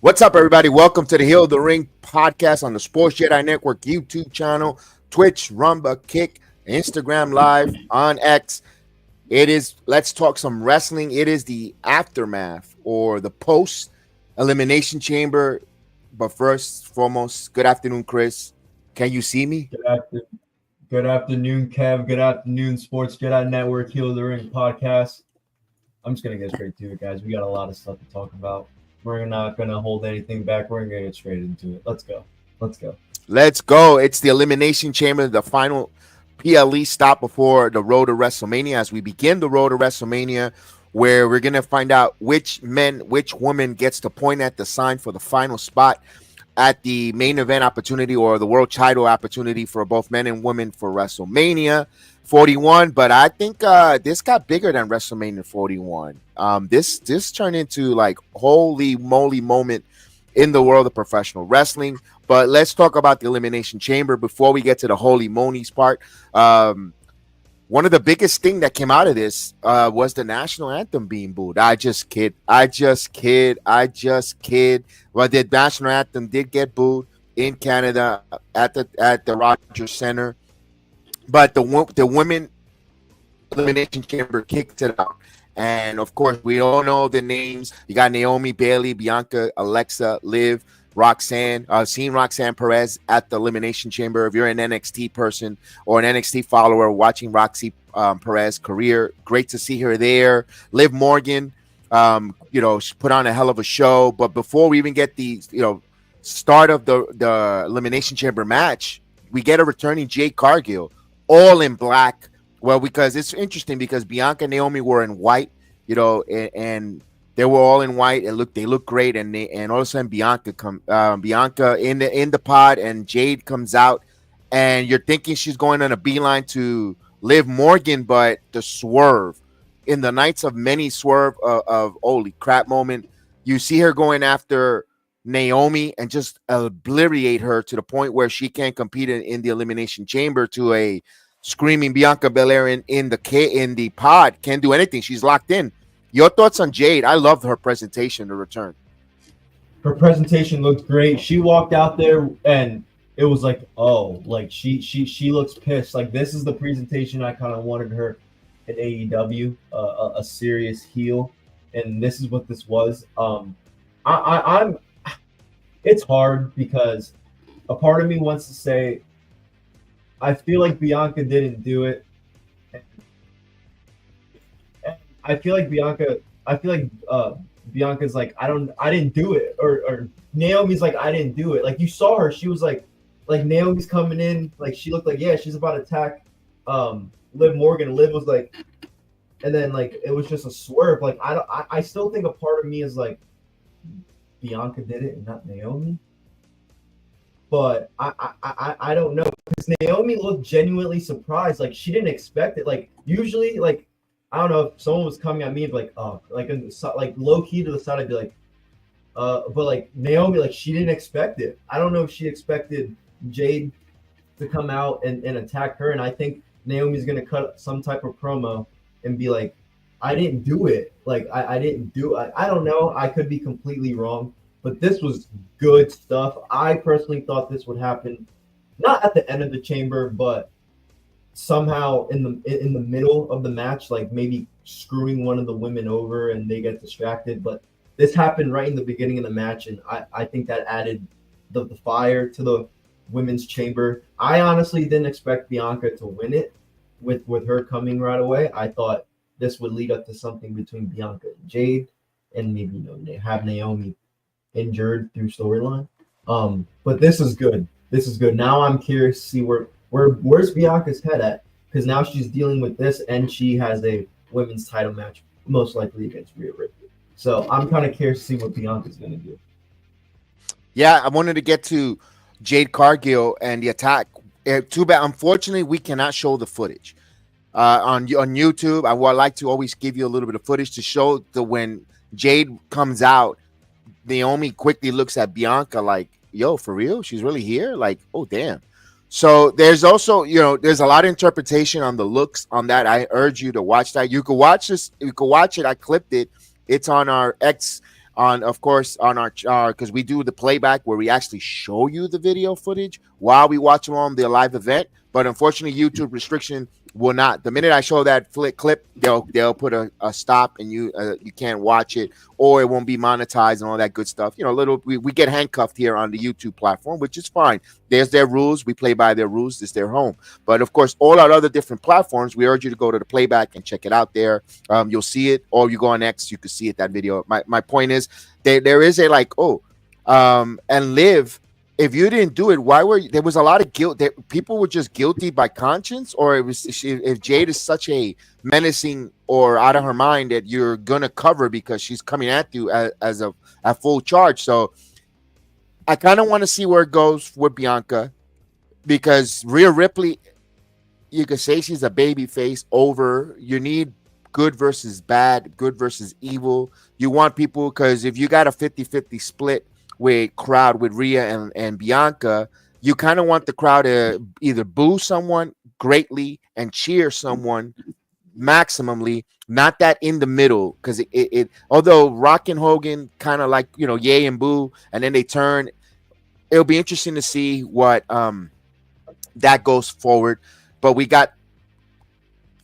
What's up, everybody? Welcome to the Hill of the Ring podcast on the Sports Jedi Network YouTube channel, Twitch, Rumba, Kick, Instagram Live, on X. It is Let's Talk Some Wrestling. It is the aftermath or the post Elimination Chamber. But first, foremost, good afternoon, Chris. Can you see me? Good afternoon, Kev. Good afternoon, Sports Jedi Network, Hill of the Ring podcast. I'm just going to get straight to it, guys. We got a lot of stuff to talk about. We're not going to hold anything back. We're going to get straight into it. Let's go. It's the Elimination Chamber, the final PLE stop before the road to WrestleMania. As we begin the road to WrestleMania, where we're going to find out which woman gets to point at the sign for the final spot at the main event opportunity or the world title opportunity for both men and women for WrestleMania 41. But I think this got bigger than WrestleMania 41. This turned into like holy moly moment in the world of professional wrestling. But let's talk about the Elimination Chamber before we get to the holy monies part. One of the biggest thing that came out of this was the national anthem being booed. I just kid. Well, the national anthem did get booed in Canada at the Rogers Center, but the women Elimination Chamber kicked it out. And of course, we all know the names. You got Naomi, Bailey, Bianca, Alexa, Liv, Roxanne. Seen Roxanne Perez at the Elimination Chamber. If you're an NXT person or an NXT follower watching Roxy Perez career, great to see her there. Liv Morgan, she put on a hell of a show. But before we even get the start of the Elimination Chamber match, we get a returning Jade Cargill, all in black. Well, because it's interesting because Bianca and Naomi were in white, and they were all in white. They look great, and all of a sudden Bianca in the pod, and Jade comes out, and you're thinking she's going on a beeline to Liv Morgan, but the swerve in the Nights of Many swerve of holy crap moment, you see her going after Naomi and just obliterate her to the point where she can't compete in the Elimination Chamber to a screaming Bianca Belair in the pod. Can't do anything. She's locked in. Your thoughts on Jade? I loved her presentation to return. Her presentation looked great. She walked out there and it was like, oh, like she looks pissed. Like this is the presentation I kind of wanted her in AEW, a serious heel, and this is what this was. I'm. It's hard because a part of me wants to say, I feel like Bianca didn't do it. I feel like Bianca's like, I didn't do it. Or Naomi's like, I didn't do it. Like you saw her, she was like Naomi's coming in, like she looked like, yeah, she's about to attack Liv Morgan. Liv was like, and then like it was just a swerve. Like I still think a part of me is like Bianca did it and not Naomi. But I don't know, because Naomi looked genuinely surprised. Like she didn't expect it. Like usually, like I don't know, if someone was coming at me and like like low key to the side, I'd be like, but like Naomi, like she didn't expect it. I don't know if she expected Jade to come out and attack her. And I think Naomi's gonna cut some type of promo and be like, I didn't do it. Like I didn't do it. I don't know. I could be completely wrong. But this was good stuff. I personally thought this would happen, not at the end of the chamber, but somehow in the middle of the match, like maybe screwing one of the women over and they get distracted. But this happened right in the beginning of the match, and I think that added the fire to the women's chamber. I honestly didn't expect Bianca to win it with her coming right away. I thought this would lead up to something between Bianca and Jade, and maybe have Naomi injured through storyline. But this is good. Now I'm curious to see where's Bianca's head at, because now she's dealing with this and she has a women's title match, most likely against Rhea Ripley. So I'm kind of curious to see what Bianca's going to do. Yeah, I wanted to get to Jade Cargill and the attack. Too bad, unfortunately, we cannot show the footage on YouTube. I would like to always give you a little bit of footage to show when Jade comes out. Naomi quickly looks at Bianca like, yo, for real? She's really here? Like, oh, damn. So there's also, there's a lot of interpretation on the looks on that. I urge you to watch that. You could watch this. You could watch it. I clipped it. It's on our X on, of course, on our because we do the playback where we actually show you the video footage while we watch along the live event. But unfortunately, YouTube restriction will not. The minute I show that flick clip, they'll put a stop, and you can't watch it, or it won't be monetized and all that good stuff. We get handcuffed here on the YouTube platform, which is fine. There's their rules. We play by their rules. It's their home. But of course, all our other different platforms, we urge you to go to the playback and check it out there. You'll see it, or you go on X, you can see it, that video. My point is, there is a like, and Liv, if you didn't do it, why were there was a lot of guilt that people were just guilty by conscience, or it was if Jade is such a menacing or out of her mind that you're gonna cover because she's coming at you as a full charge. So I kind of want to see where it goes with Bianca, because Rhea Ripley, you could say she's a baby face. Over, you need good versus bad, good versus evil. You want people, because if you got a 50-50 split with crowd with Rhea and Bianca, you kind of want the crowd to either boo someone greatly and cheer someone maximally, not that in the middle, because it although Rock and Hogan kind of like, yay and boo, and then they turn. It'll be interesting to see what that goes forward, but we got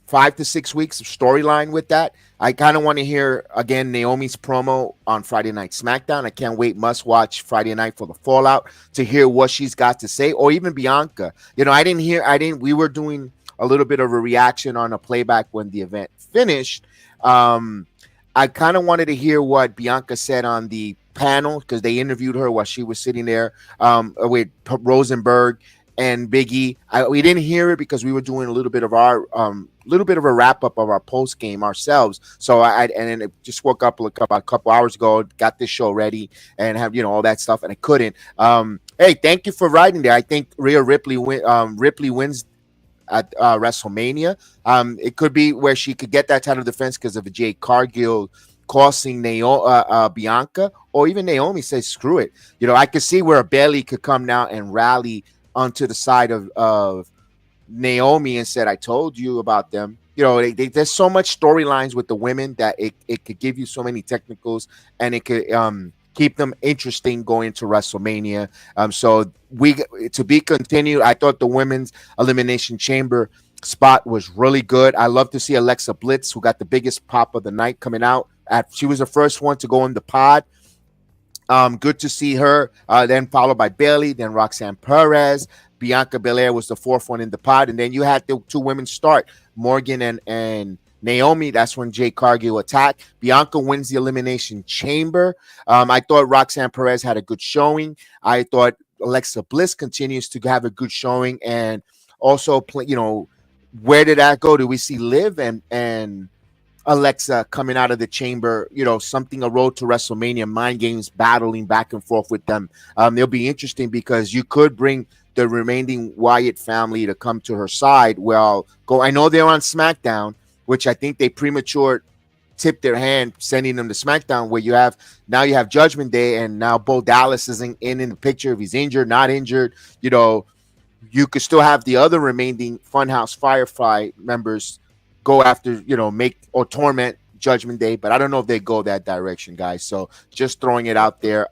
5 to 6 weeks of storyline with that. I kind of want to hear again Naomi's promo on Friday Night SmackDown. I can't wait. Must watch Friday night for the fallout to hear what she's got to say, or even Bianca. We were doing a little bit of a reaction on a playback when the event finished. I kind of wanted to hear what Bianca said on the panel, because they interviewed her while she was sitting there with Rosenberg and Biggie. We didn't hear it because we were doing a little bit of our a wrap up of our post game ourselves. So and then it just woke up about a couple hours ago, got this show ready, and have all that stuff, and I couldn't. Hey, thank you for writing there. I think Rhea Ripley wins at WrestleMania. It could be where she could get that title defense because of a Jade Cargill costing Bianca, or even Naomi says screw it. I could see where Bayley could come now and rally onto the side of Naomi and said, I told you about them. There's so much storylines with the women that it could give you so many technicals, and it could keep them interesting going into WrestleMania. So to be continued. I thought the women's Elimination Chamber spot was really good. I love to see Alexa Bliss, who got the biggest pop of the night, coming out. She was the first one to go in the pod. Good to see her. Then followed by Bayley, then Roxanne Perez. Bianca Belair was the fourth one in the pod. And then you had the two women start, Morgan and Naomi. That's when Jade Cargill attacked. Bianca wins the Elimination Chamber. I thought Roxanne Perez had a good showing. I thought Alexa Bliss continues to have a good showing. And also, where did that go? Do we see Liv and Alexa coming out of the chamber, something a road to WrestleMania, mind games, battling back and forth with them. It'll be interesting because you could bring the remaining Wyatt family to come to her side. I know they're on SmackDown, which I think they premature tipped their hand sending them to SmackDown, where you have Judgment Day, and now Bo Dallas isn't in the picture if he's injured, not injured. You could still have the other remaining Funhouse Firefly members go after, make or torment Judgment Day, but I don't know if they go that direction, guys. So just throwing it out there.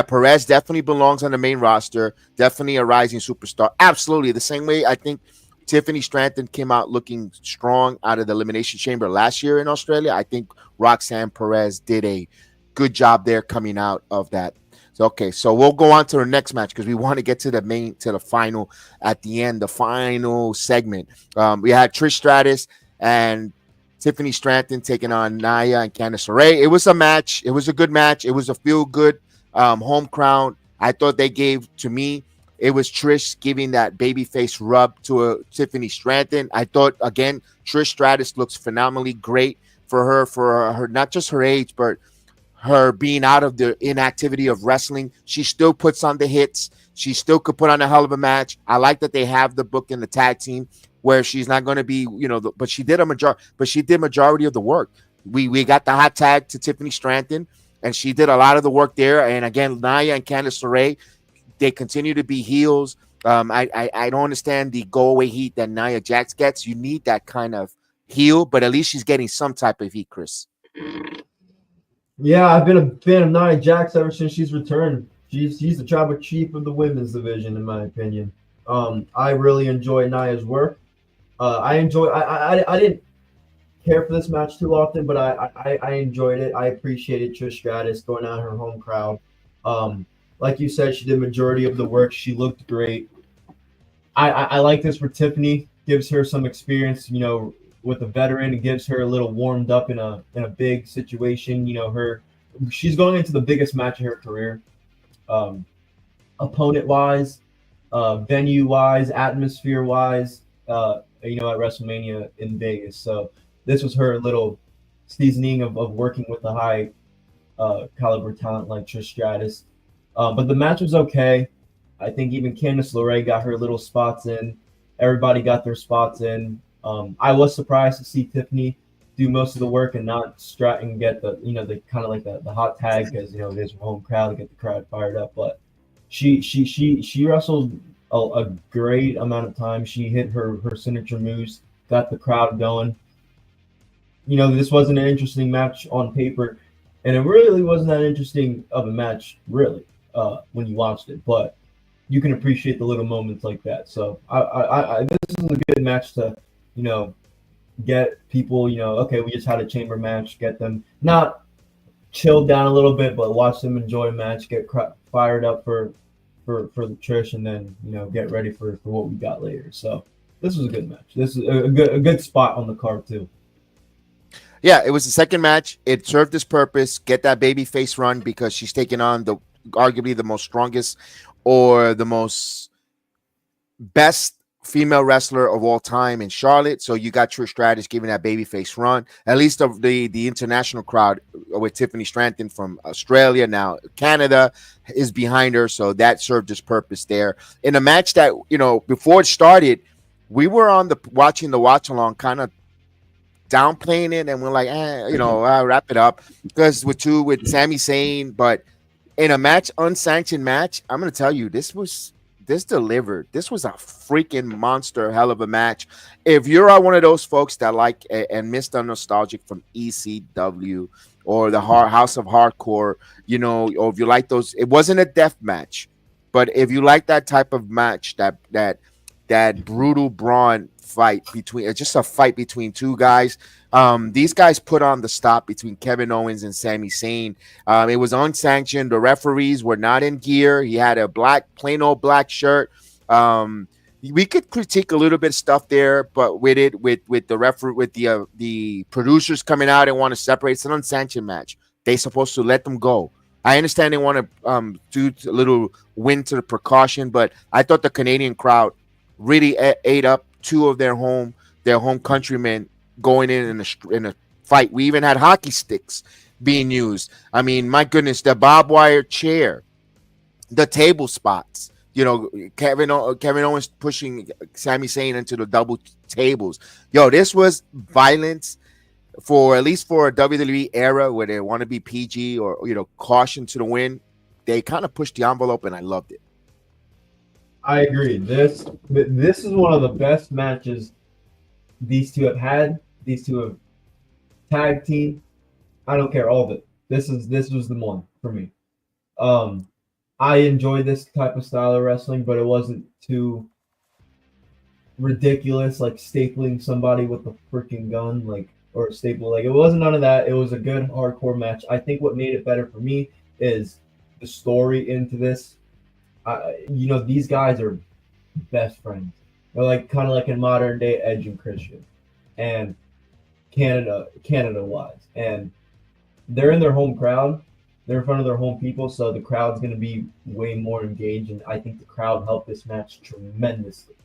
Perez definitely belongs on the main roster. Definitely a rising superstar. Absolutely. The same way I think Tiffany Stratton came out looking strong out of the Elimination Chamber last year in Australia. I think Roxanne Perez did a good job there coming out of that. So we'll go on to the next match because we want to get to the final at the end, the final segment. We had Trish Stratus and Tiffany Stratton taking on Nia and Candice LeRae. It was a match. It was a good match. It was a feel-good home crowd. I thought they gave, to me, it was Trish giving that babyface rub to Tiffany Stratton. I thought, again, Trish Stratus looks phenomenally great for her, not just her age, but her being out of the inactivity of wrestling. She still puts on the hits. She still could put on a hell of a match. I like that they have the book in the tag team where she's not going to be, but she did majority of the work. We got the hot tag to Tiffany Stratton, and she did a lot of the work there. And again, Nia and Candice LeRae, they continue to be heels. I don't understand the go away heat that Nia Jax gets. You need that kind of heel, but at least she's getting some type of heat, Chris. Yeah, I've been a fan of Nia Jax ever since she's returned. She's the tribal chief of the women's division, in my opinion. I really enjoy Nia's work. I didn't care for this match too often, but I enjoyed it. I appreciated Trish Stratus going out her home crowd. Like you said, she did majority of the work. She looked great. I like this for Tiffany. Gives her some experience, with a veteran. It gives her a little warmed up in a big situation. She's going into the biggest match of her career, um, opponent wise, venue wise, atmosphere wise. At WrestleMania in Vegas. So this was her little seasoning of working with a high caliber talent like Trish Stratus. But the match was okay. I think even Candice LeRae got her little spots in. Everybody got their spots in. I was surprised to see Tiffany do most of the work and not strut and get the kind of like the hot tag, because it is her home crowd to get the crowd fired up. But she wrestled a great amount of time. She hit her signature moves, got the crowd going. This wasn't an interesting match on paper, and it really wasn't that interesting of a match, really, when you watched it. But you can appreciate the little moments like that. So this is a good match to, get people, okay, we just had a chamber match, get them not chilled down a little bit, but watch them enjoy a match, get fired up for the Trish, and then get ready for what we got later. So this was a good match. This is a good spot on the card too. Yeah, it was the second match. It served its purpose. Get that baby face run, because she's taking on the arguably the most strongest or the most best female wrestler of all time in Charlotte. So you got Trish Stratus giving that babyface run. At least of the international crowd with Tiffany Stratton from Australia, now Canada, is behind her. So that served its purpose there. In a match that, before it started, we were watching the watch along, kind of downplaying it, and we're like, I'll wrap it up, because with Sami Zayn. But in a match, unsanctioned match, I'm gonna tell you, this delivered. This was a freaking monster, hell of a match. If you're one of those folks that like and miss the nostalgic from ECW or the House of Hardcore, or if you like those, it wasn't a death match, but if you like that type of match, that brutal brawn fight between, just a fight between two guys. These guys put on the stop between Kevin Owens and Sami Zayn. It was unsanctioned. The referees were not in gear. He had a plain old black shirt. We could critique a little bit of stuff there, but with the producers coming out and want to separate, it's an unsanctioned match. They're supposed to let them go. I understand they want to do a little win to the precaution, but I thought the Canadian crowd really ate up two of their home countrymen going in a fight. We even had hockey sticks being used. I mean, my goodness, the barbed wire chair, the table spots. Kevin Owens pushing Sami Zayn into the double tables. This was violence at least for a WWE era where they want to be PG or caution to the wind. They kind of pushed the envelope, and I loved it. I agree. This is one of the best matches these two have had. These two have tag team. I don't care, all of it. This was the one for me. I enjoy this type of style of wrestling, but it wasn't too ridiculous, like stapling somebody with a freaking gun, or staple. It wasn't none of that. It was a good hardcore match. I think what made it better for me is the story into this. These guys are best friends. They're kind of like in modern day Edge and Christian, and Canada wise, and they're in their home crowd. They're in front of their home people, so the crowd's going to be way more engaged, and I think the crowd helped this match tremendously.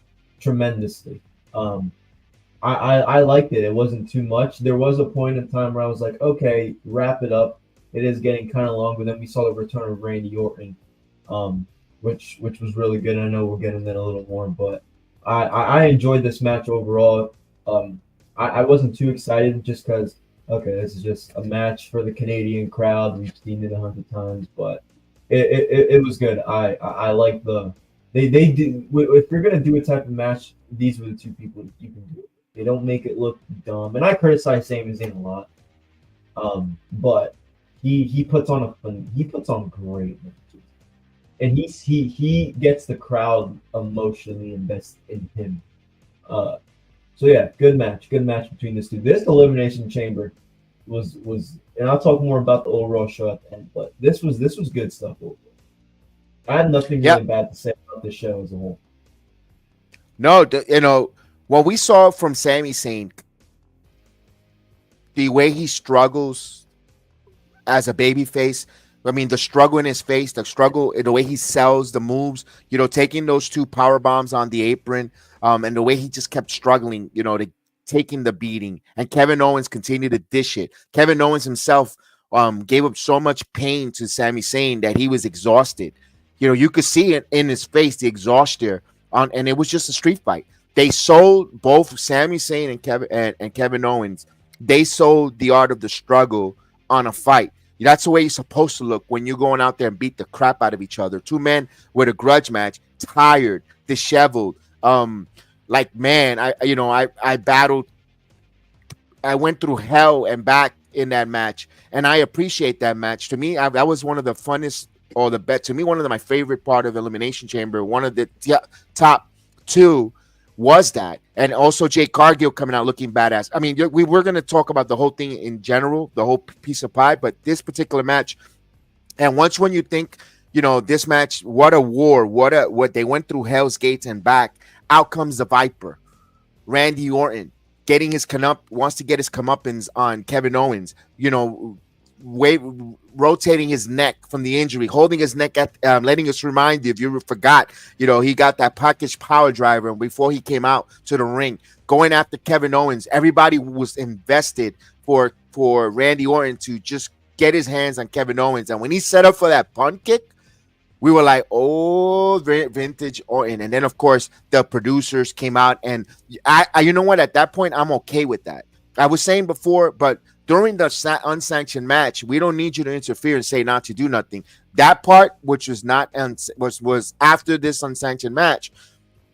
I liked it. It wasn't too much. There was a point in time where I was like, okay, wrap it up. It is getting kind of long, but then we saw the return of Randy Orton, which was really good. I know we'll get into it a little more, but I enjoyed this match overall. I wasn't too excited just because, okay, this is just a match for the Canadian crowd. We've seen it 100 times, but it was good. I like they do. If you're gonna do a type of match, these were the two people you can do it. They don't make it look dumb, and I criticize Sami Zayn a lot. But he puts on great matches, and he gets the crowd emotionally invested in him. So yeah, good match between these two. This Elimination Chamber was, and I'll talk more about the overall show at the end, but this was good stuff. I had nothing really Yep. bad to say about the show as a whole. No, what we saw from Sami Zayn, the way he struggles as a baby face. I mean, the struggle in his face, the struggle in the way he sells the moves, taking those two power bombs on the apron, and the way he just kept struggling, to taking the beating. And Kevin Owens continued to dish it. Kevin Owens himself gave up so much pain to Sami Zayn that he was exhausted. You could see it in his face, the exhaustion, and it was just a street fight. They sold both Sami Zayn and Kevin Owens. They sold the art of the struggle on a fight. That's the way you're supposed to look when you're going out there and beat the crap out of each other. Two men with a grudge match, tired, disheveled. Like, man, I battled. I went through hell and back in that match, and I appreciate that match. To me, that was one of the funnest, or the best. To me, one of my favorite part of Elimination Chamber. One of the top two was that, and also Jade Cargill coming out looking badass. I mean, we were going to talk about the whole thing in general, the whole piece of pie, but this particular match, and once when you think, this match, what a war, what they went through Hell's Gates and back. Out comes the Viper, Randy Orton, wants to get his comeuppance on Kevin Owens. Rotating his neck from the injury, holding his neck at, letting us remind you, if you forgot, he got that package power driver, and before he came out to the ring, going after Kevin Owens, everybody was invested for Randy Orton to just get his hands on Kevin Owens. And when he set up for that punt kick, we were like, oh, vintage Orton. And then, of course, the producers came out, and I you know what? At that point, I'm okay with that. I was saying before, but during the unsanctioned match, we don't need you to interfere and say not to do nothing. That part, which was not was after this unsanctioned match,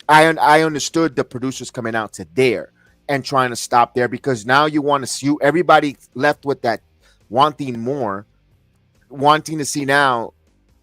I understood the producers coming out to there and trying to stop there, because now you want to see everybody left with that wanting more, wanting to see now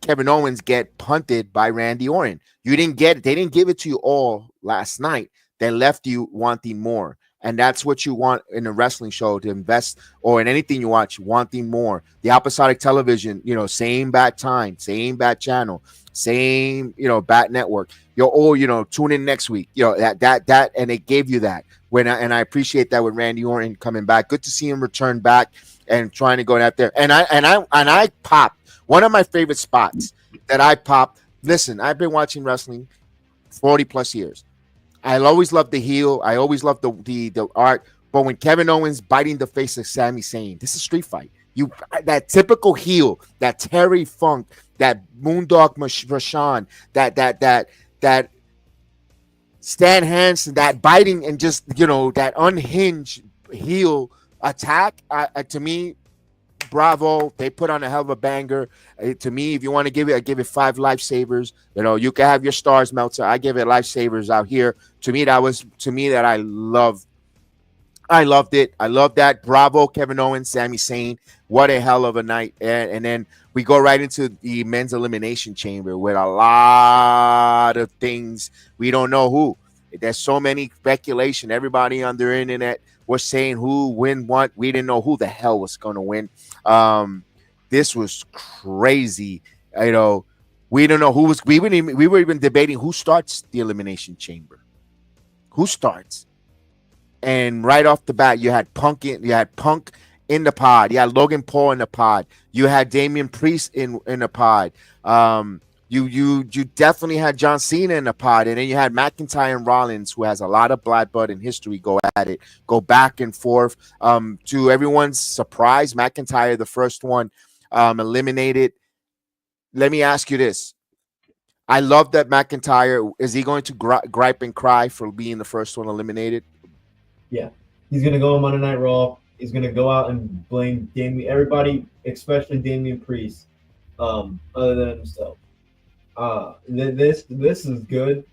Kevin Owens get punted by Randy Orton. You didn't get it. They didn't give it to you all last night. They left you wanting more. And that's what you want in a wrestling show, to invest, or in anything you watch, wanting more. The episodic television, same bad time, same bad channel, same, bad network. Tune in next week. That, and they gave you that. And I appreciate that with Randy Orton coming back. Good to see him return back and trying to go out there. And I popped one of my favorite spots that I popped. Listen, I've been watching wrestling 40 plus years. I always loved the heel. I always loved the art. But when Kevin Owens biting the face of Sami Zayn, this is a street fight. That typical heel, that Terry Funk, that Moondog Rashawn, that Stan Hansen, that biting and just that unhinged heel attack. To me, bravo. They put on a hell of a banger. To me, if you want to give it, I give it 5 lifesavers. You can have your stars, Meltzer. I give it lifesavers out here. To me, that I loved it. I love that. Bravo, Kevin Owens, Sami Zayn. What a hell of a night. And then we go right into the men's elimination chamber with a lot of things. We don't know who. There's so many speculation. Everybody on the internet was saying who win what. We didn't know who the hell was going to win. This was crazy. We don't know who was. We were even debating who starts the elimination chamber. Who starts? And right off the bat, you had Punk in the pod. You had Logan Paul in the pod. You had Damian Priest in the pod. You definitely had John Cena in the pod, and then you had McIntyre and Rollins, who has a lot of blood and history. Go at it, go back and forth. To everyone's surprise, McIntyre, the first one, eliminated. Let me ask you this: I love that McIntyre. Is he going to gripe and cry for being the first one eliminated? Yeah, he's gonna go on Monday Night Raw. He's gonna go out and blame everybody, especially Damian Priest, other than himself. This is good.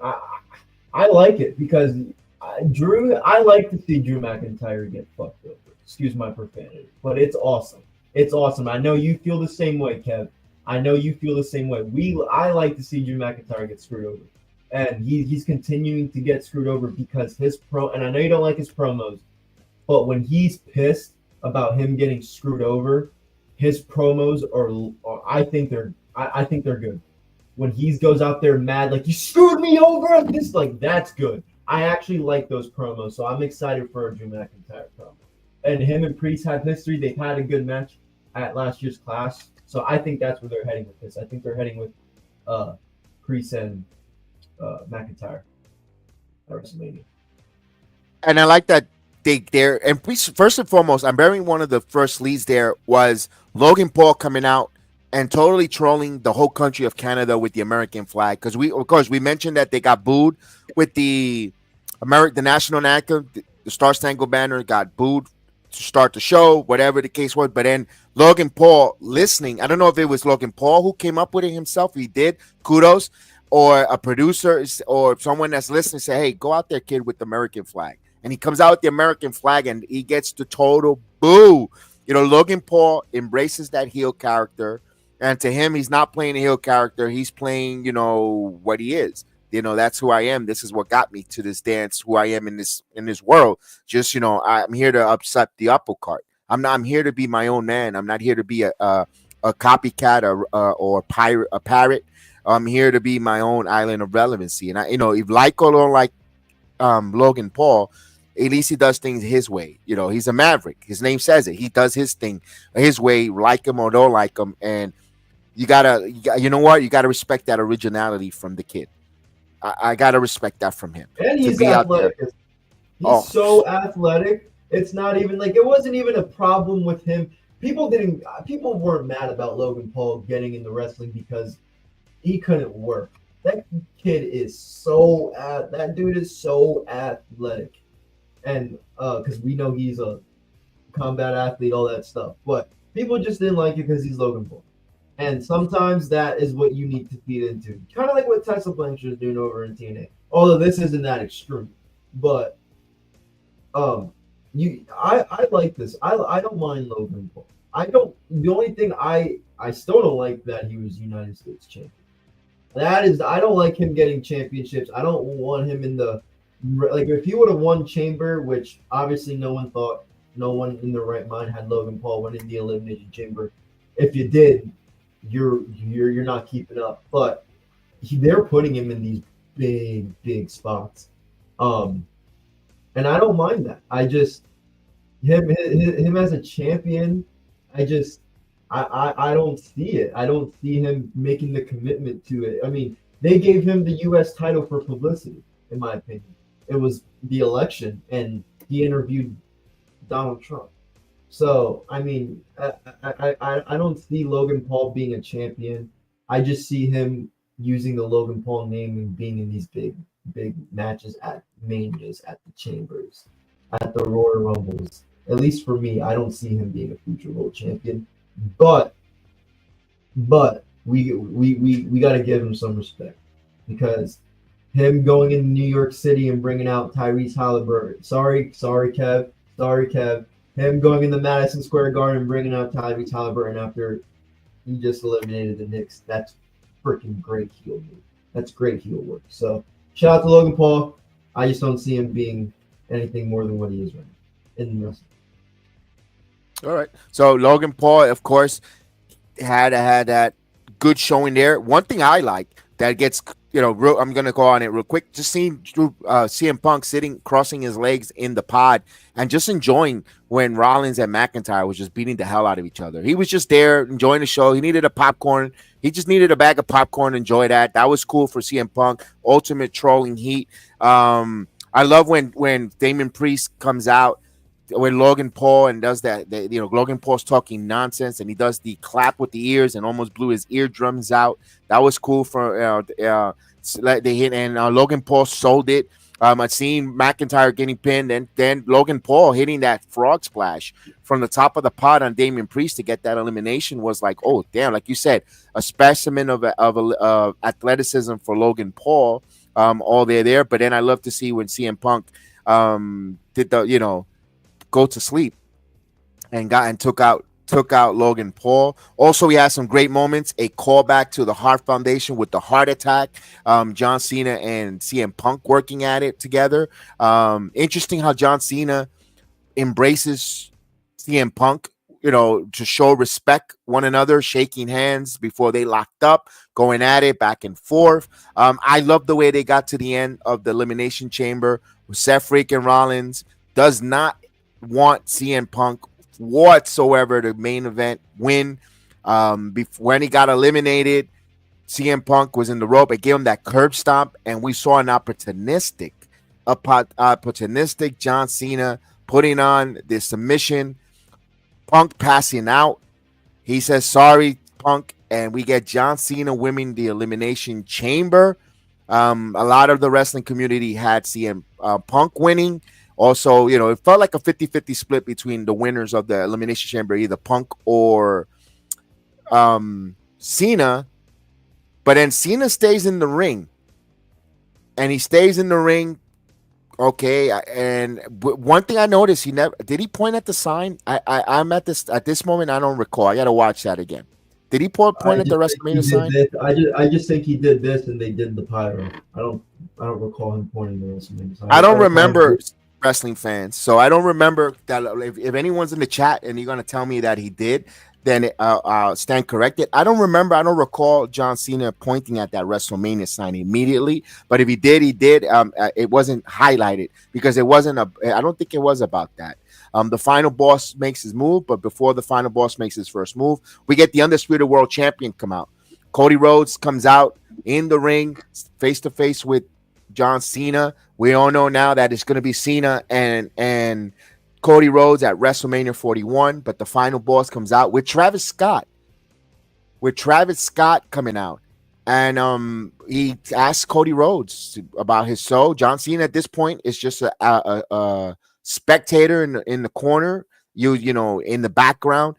I like it because I like to see Drew McIntyre get fucked over. Excuse my profanity, but it's awesome. It's awesome. I know you feel the same way, Kev. I know you feel the same way. I like to see Drew McIntyre get screwed over, and he's continuing to get screwed over because his and I know you don't like his promos, but when he's pissed about him getting screwed over, his promos are I think they're good. When he goes out there mad, like you screwed me over, this like that's good. I actually like those promos, so I'm excited for a Drew McIntyre promo. And him and Priest have history. They've had a good match at last year's Clash, so I think that's where they're heading with this. I think they're heading with Priest and McIntyre at WrestleMania. And I like that they're and first and foremost, I'm bearing one of the first leads there was Logan Paul coming out and totally trolling the whole country of Canada with the American flag. Because we mentioned that they got booed with the national anthem, the Star Spangled Banner got booed to start the show, whatever the case was. But then Logan Paul listening, I don't know if it was Logan Paul who came up with it himself. He did. Kudos. Or a producer or someone that's listening say, hey, go out there, kid, with the American flag. And he comes out with the American flag and he gets the total boo. You know, Logan Paul embraces that heel character. And to him, he's not playing a heel character. He's playing, you know, what he is. You know, that's who I am. This is what got me to this dance, who I am in this world. Just, you know, I'm here to upset the apple cart. I'm here to be my own man. I'm not here to be a copycat or a parrot. I'm here to be my own island of relevancy. And I, you know, if like or don't like Logan Paul, at least he does things his way. You know, he's a maverick. His name says it. He does his thing his way, like him or don't like him. And you know what? You gotta respect that originality from the kid. I gotta respect that from him. And he's athletic. He's so athletic. It's not even like it wasn't even a problem with him. People weren't mad about Logan Paul getting into wrestling because he couldn't work. That kid is that dude is so athletic. And because we know he's a combat athlete, all that stuff. But people just didn't like it because he's Logan Paul. And sometimes that is what you need to feed into. Kind of like what Tessa Blanchard is doing over in TNA. Although this isn't that extreme. But I like this. I don't mind Logan Paul. The only thing I still don't like that he was United States champion. I don't like him getting championships. I don't want him in the if he would have won Chamber, which obviously no one in their right mind had Logan Paul win in the Elimination Chamber. If you did, you're not keeping up. But they're putting him in these big spots, and I don't mind that. I just him as a champion. I don't see it. I don't see him making the commitment to it. I mean, they gave him the U.S. title for publicity, in my opinion. It was the election, and he interviewed Donald Trump. So, I mean, I don't see Logan Paul being a champion. I just see him using the Logan Paul name and being in these big matches at Manias, at the Chambers, at the Royal Rumbles. At least for me, I don't see him being a future world champion. But we got to give him some respect because him going in New York City and bringing out Tyrese Halliburton. Sorry, Kev. Him going in the Madison Square Garden and bringing out Tyrese Halliburton after he just eliminated the Knicks. That's freaking great heel move. That's great heel work. So shout out to Logan Paul. I just don't see him being anything more than what he is right now in wrestling. All right. So Logan Paul, of course, had that good showing there. One thing I like that gets, I'm going to go on it real quick. Just seeing CM Punk crossing his legs in the pod and just enjoying when Rollins and McIntyre was just beating the hell out of each other. He was just there enjoying the show. He needed a popcorn. He just needed a bag of popcorn. Enjoy that. That was cool for CM Punk. Ultimate trolling heat. I love when Damon Priest comes out with Logan Paul and does that. Logan Paul's talking nonsense and he does the clap with the ears and almost blew his eardrums out. That was cool for they hit, and Logan Paul sold it. I've seen McIntyre getting pinned and then Logan Paul hitting that frog splash from the top of the pod on Damian Priest to get that elimination was like, oh damn, like you said, a specimen of athleticism for Logan Paul. All there. But then I love to see when CM Punk did the go to sleep and took out took out Logan Paul. Also, he had some great moments. A callback to the Heart Foundation with the heart attack. John Cena and CM Punk working at it together. Interesting how John Cena embraces CM Punk, to show respect one another, shaking hands before they locked up, going at it back and forth. I love the way they got to the end of the Elimination Chamber. Seth freaking Rollins does not want CM Punk whatsoever to main event win. When he got eliminated, CM Punk was in the rope. It gave him that curb stomp, and we saw an opportunistic John Cena putting on the submission. Punk passing out. He says, sorry, Punk, and we get John Cena winning the Elimination Chamber. A lot of the wrestling community had CM Punk winning. Also, it felt like a 50-50 split between the winners of the Elimination Chamber, either Punk or Cena. But then Cena stays in the ring. And he stays in the ring. Okay, and one thing I noticed, he never did. He point at the sign. I'm at this moment. I don't recall. I gotta watch that again. Did he point at the WrestleMania sign? I just think he did this, and they did the pyro. I don't recall him pointing the WrestleMania sign. I don't remember wrestling fans, so I don't remember that. If anyone's in the chat and you're gonna tell me that he did, then stand corrected. I don't recall John Cena pointing at that WrestleMania sign immediately. But if he did, he did. It wasn't highlighted because it wasn't I don't think it was about that. The final boss makes his move, but before the final boss makes his first move, we get the Undisputed World Champion come out. Cody Rhodes comes out in the ring, face to face with John Cena. We all know now that it's going to be Cena and Cody Rhodes at WrestleMania 41, but the final boss comes out with Travis Scott. Coming out. And he asks Cody Rhodes about his soul. John Cena at this point is just a spectator in the corner, in the background,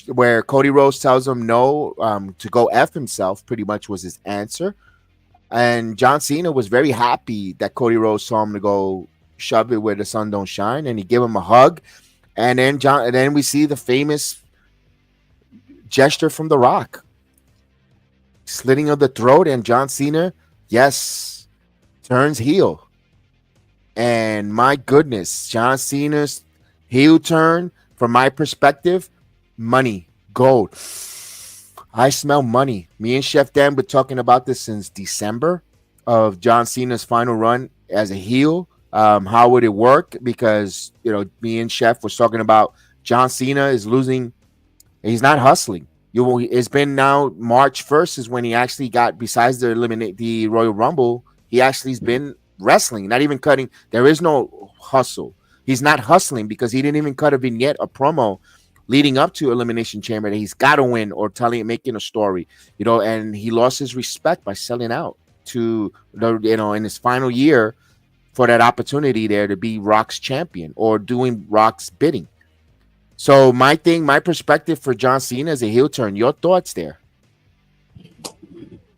where Cody Rhodes tells him no, to go F himself, pretty much was his answer. And John Cena was very happy that Cody Rhodes saw him to go shove it where the sun don't shine, and he gave him a hug. And then we see the famous gesture from The Rock, slitting of the throat, and John Cena, yes, turns heel. And my goodness, John Cena's heel turn, from my perspective, money, gold. I smell money. Me and Chef Dan been talking about this since December of John Cena's final run as a heel. How would it work? Because, me and Chef was talking about John Cena is losing. He's not hustling. It's been now March 1st is when he actually got, besides the Royal Rumble, he actually has been wrestling, not even cutting. There is no hustle. He's not hustling because he didn't even cut a vignette, a promo leading up to Elimination Chamber that he's got to win or making a story, and he lost his respect by selling out to in his final year for that opportunity there to be Rock's champion or doing Rock's bidding. So my perspective for John Cena is a heel turn. Your thoughts there?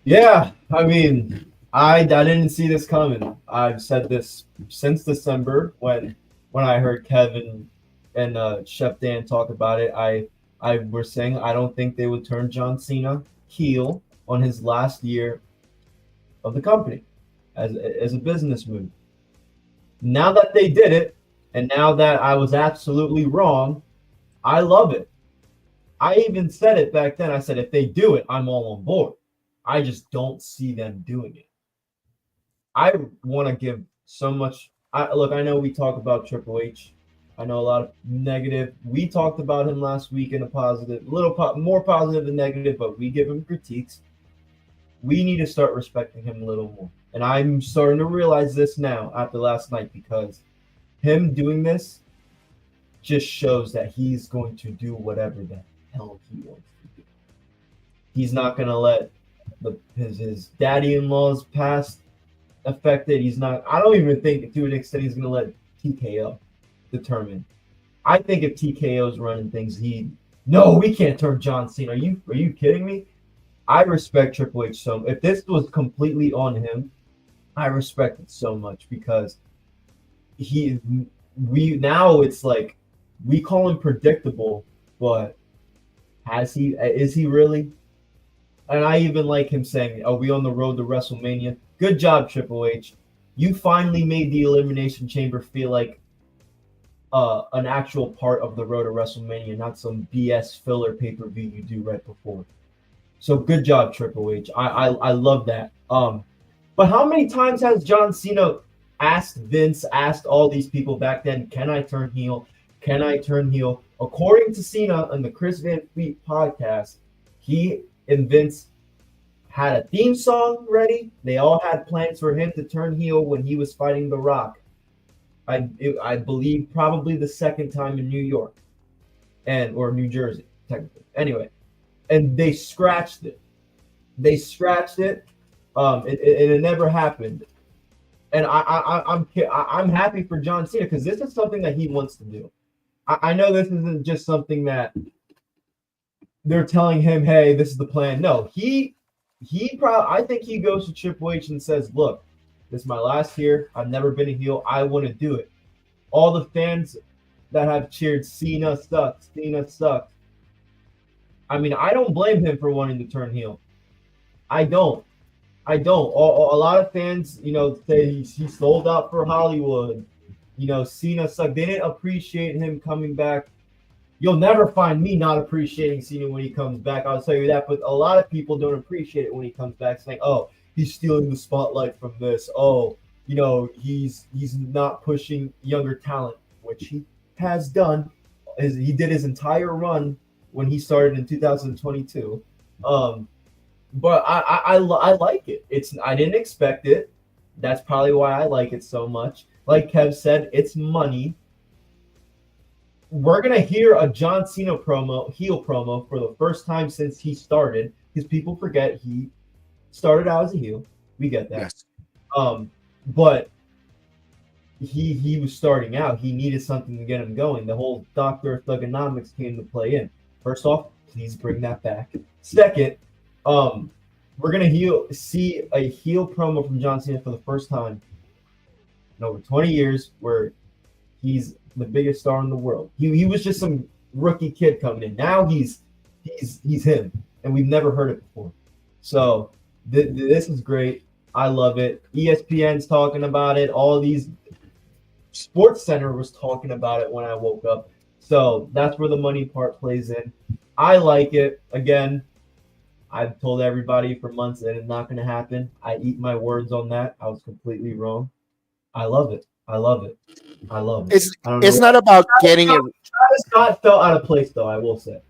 Yeah, I mean, I didn't see this coming. I've said this since December when I heard Kevin and Chef Dan talk about it. I was saying I don't think they would turn John Cena heel on his last year of the company as a business move. Now that they did it, and now that I was absolutely wrong, I love it. I even said it back then. I said, if they do it, I'm all on board. I just don't see them doing it. I want to give so much. I know we talk about Triple H. I know a lot of negative. We talked about him last week in a positive, more positive than negative, but we give him critiques. We need to start respecting him a little more. And I'm starting to realize this now after last night, because him doing this just shows that he's going to do whatever the hell he wants to do. He's not going to let his daddy-in-law's past affect it. He's not. I don't even think to an extent he's going to let TKO determine. I think if TKO's running things, no, we can't turn John Cena. Are you kidding me? I respect Triple H so much. If this was completely on him, I respect it so much, because now it's like we call him predictable, but Has he? Is he really? And I even like him saying, "Are we on the road to WrestleMania?" Good job, Triple H. You finally made the Elimination Chamber feel like an actual part of the road to WrestleMania, not some BS filler pay-per-view you do right before. So good job, Triple H. I love that. But how many times has John Cena asked Vince, asked all these people back then, can I turn heel? Can I turn heel? According to Cena on the Chris Van Fleet podcast, he and Vince had a theme song ready. They all had plans for him to turn heel when he was fighting The Rock. I believe probably the second time in New York or New Jersey, technically. Anyway, and they scratched it. They scratched it. It never happened. And I'm happy for John Cena because this is something that he wants to do. I know this isn't just something that they're telling him, hey, this is the plan. No, I think he goes to Triple H and says, look, this is my last year. I've never been a heel. I want to do it. All the fans that have cheered Cena sucks. Cena sucks. I mean, I don't blame him for wanting to turn heel. I don't. A lot of fans, say he sold out for Hollywood. Cena sucked. They didn't appreciate him coming back. You'll never find me not appreciating Cena when he comes back. I'll tell you that. But a lot of people don't appreciate it when he comes back, saying, "Oh, he's stealing the spotlight from this. Oh, he's not pushing younger talent," which he has done. He did his entire run when he started in 2022. But I like it. I didn't expect it. That's probably why I like it so much. Like Kev said, it's money. We're gonna hear a John Cena heel promo for the first time since he started, because people forget he started out as a heel. We get that. Yes. But he was starting out. He needed something to get him going. The whole Dr. Thugonomics came to play in. First off, please bring that back. Second, we're gonna see a heel promo from John Cena for the first time in over 20 years, where he's the biggest star in the world. He was just some rookie kid coming in. Now he's him, and we've never heard it before. So this is great. I love it. ESPN's talking about it. All these Sports Center was talking about it when I woke up. So that's where the money part plays in. I like it. Again, I've told everybody for months that it's not going to happen. I eat my words on that. I was completely wrong. I love it. I love it. I love it. It's not about getting it. Travis Scott felt out of place, though, I will say.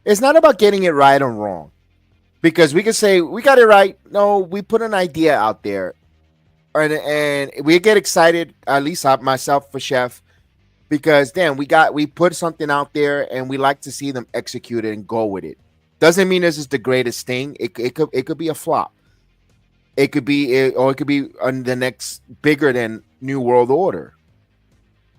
It's not about getting it right or wrong, because we could say we got it right. No, we put an idea out there, and we get excited. At least myself for Chef, because damn, we put something out there, and we like to see them execute it and go with it. Doesn't mean this is the greatest thing. It could be a flop. It could be the next bigger than New World Order.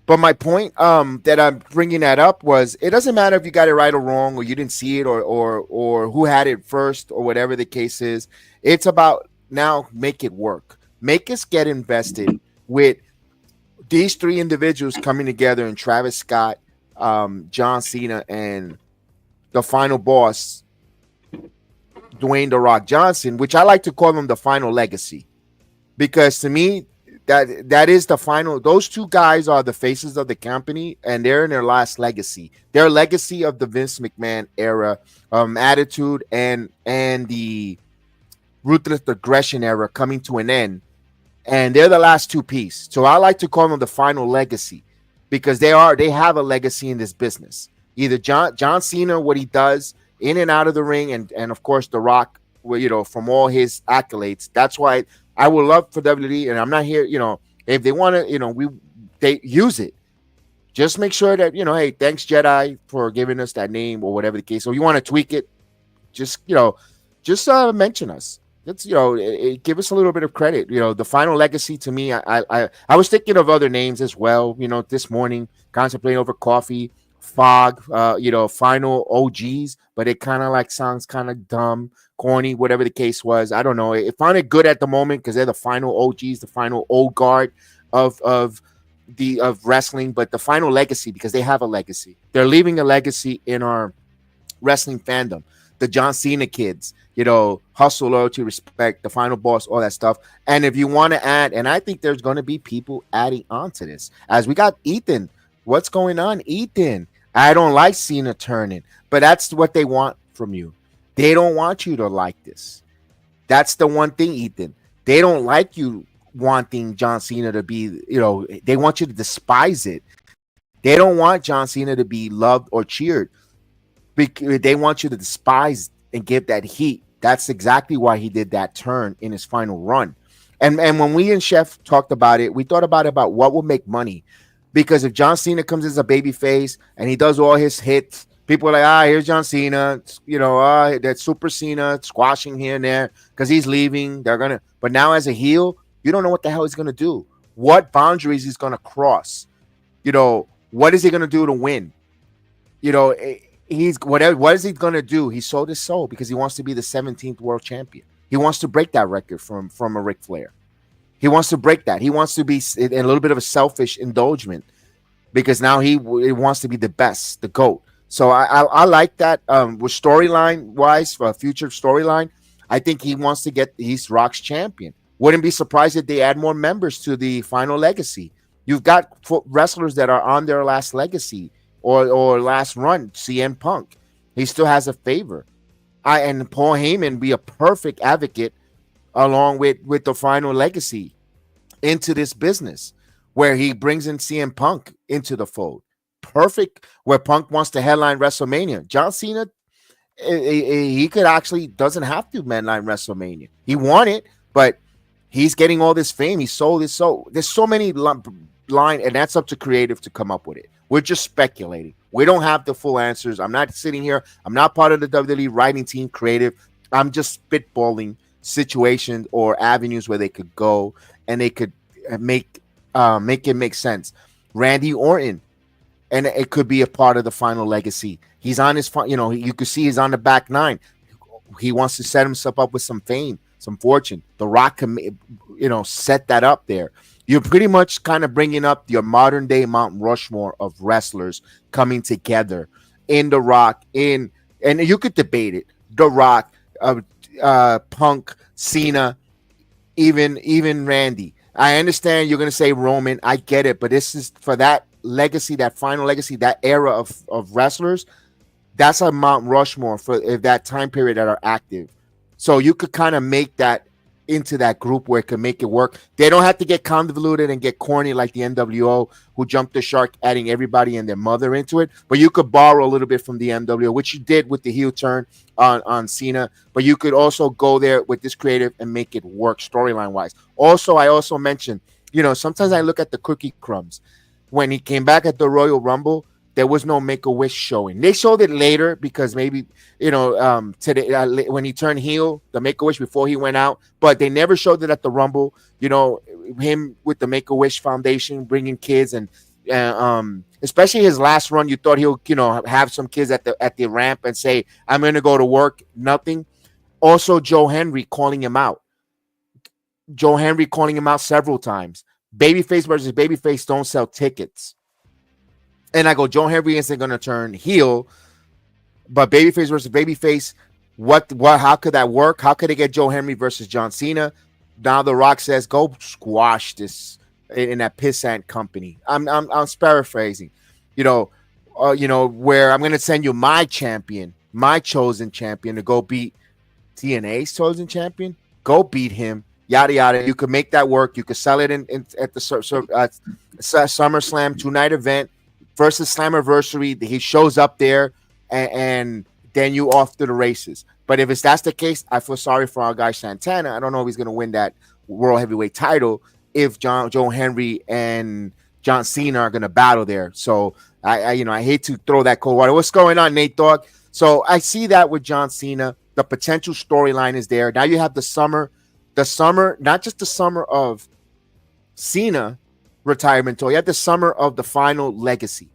But my point that I'm bringing that up was, it doesn't matter if you got it right or wrong, or you didn't see it, or who had it first, or whatever the case is. It's about now make it work. Make us get invested with these three individuals coming together, and Travis Scott, John Cena, and the final boss, Dwayne "The Rock" Johnson, which I like to call him the final legacy, because to me that is the final. Those two guys are the faces of the company, and they're in their last legacy. Their legacy of the Vince McMahon era, attitude and the ruthless aggression era coming to an end, and they're the last two pieces. So I like to call them the final legacy, because they have a legacy in this business. Either John Cena, what he does in and out of the ring, and of course The Rock, from all his accolades. That's why I would love for WWE, and I'm not here, if they want to, they use it. Just make sure that, hey, thanks JEDI for giving us that name, or whatever the case. So you want to tweak it, just mention us. Let's, give us a little bit of credit. The final legacy to me, I was thinking of other names as well, this morning, contemplating over coffee. Fog, final OGs, but it kind of sounds kind of dumb, corny, whatever the case was. I don't know. It found it good at the moment because they're the final OGs, the final old guard of the of wrestling, but the final legacy, because they have a legacy. They're leaving a legacy in our wrestling fandom. The John Cena kids, hustle, loyalty, respect, the final boss, all that stuff. And if you want to add, and I think there's going to be people adding on to this, as we got Ethan. What's going on, Ethan? I don't like Cena turning, but that's what they want from you. They don't want you to like this. That's the one thing, Ethan. They don't like you wanting John Cena to be, they want you to despise it. They don't want John Cena to be loved or cheered. They want you to despise and give that heat. That's exactly why he did that turn in his final run. And when we and Chef talked about it, we thought about what will make money. Because if John Cena comes as a babyface and he does all his hits, people are like, here's John Cena, that's Super Cena squashing here and there because he's leaving. But now as a heel, you don't know what the hell he's gonna do. What boundaries he's gonna cross. What is he gonna do to win? He's whatever. What is he gonna do? He sold his soul because he wants to be the 17th world champion. He wants to break that record from a Ric Flair. He wants to break that. He wants to be in a little bit of a selfish indulgence because now he wants to be the best, the GOAT. So I like that. With storyline wise, for a future storyline, I think he wants to he's Rock's champion. Wouldn't be surprised if they add more members to the final legacy. You've got wrestlers that are on their last legacy or last run. CM Punk, he still has a favor. And Paul Heyman be a perfect advocate along with the final legacy into this business, where he brings in CM Punk into the fold. Perfect, where Punk wants to headline WrestleMania. John Cena, he could actually doesn't have to headline WrestleMania. He won it, but he's getting all this fame. He sold his soul. There's so many line, and that's up to creative to come up with it. We're just speculating. We don't have the full answers. I'm not sitting here. I'm not part of the WWE writing team, creative. I'm just spitballing situations or avenues where they could go and they could make it make sense. Randy Orton, and it could be a part of the final legacy. He's on his, you could see he's on the back nine. He wants to set himself up with some fame, some fortune. The Rock can, set that up there. You're pretty much kind of bringing up your modern day Mount Rushmore of wrestlers coming together in The Rock, and you could debate it. The Rock, Punk, Cena, even Randy. I understand you're going to say Roman. I get it, but this is for that legacy, that final legacy, that era of wrestlers. That's a Mount Rushmore for that time period that are active. So you could kind of make that into that group where it can make it work. They don't have to get convoluted and get corny like the NWO, who jumped the shark, adding everybody and their mother into it. But you could borrow a little bit from the NWO, which you did with the heel turn on Cena. But you could also go there with this creative and make it work storyline wise. Also, I also mentioned, sometimes I look at the cookie crumbs. When he came back at the Royal Rumble, there was no Make-A-Wish showing. They showed it later because maybe, today when he turned heel, the Make-A-Wish before he went out. But they never showed it at the Rumble. Him with the Make-A-Wish Foundation, bringing kids, and especially his last run, you thought he'll, have some kids at the ramp and say, "I'm going to go to work." Nothing. Also, Joe Henry calling him out. Joe Henry calling him out several times. Babyface versus babyface don't sell tickets. And I go, Joe Henry isn't going to turn heel, but babyface versus babyface, what? How could that work? How could they get Joe Henry versus John Cena? Now The Rock says, go squash this in that pissant company. I'm paraphrasing, where I'm going to send you my champion, my chosen champion, to go beat TNA's chosen champion. Go beat him. Yada yada. You could make that work. You could sell it at the SummerSlam 2-night event. Versus Slammiversary, he shows up there, and then you off to the races. But if that's the case, I feel sorry for our guy Santana. I don't know if he's going to win that World Heavyweight title if Joe Henry and John Cena are going to battle there. So I hate to throw that cold water. What's going on, Nate Dogg? So I see that with John Cena, the potential storyline is there. Now you have the summer, not just the summer of Cena retirement tour. You have the summer of the final legacy,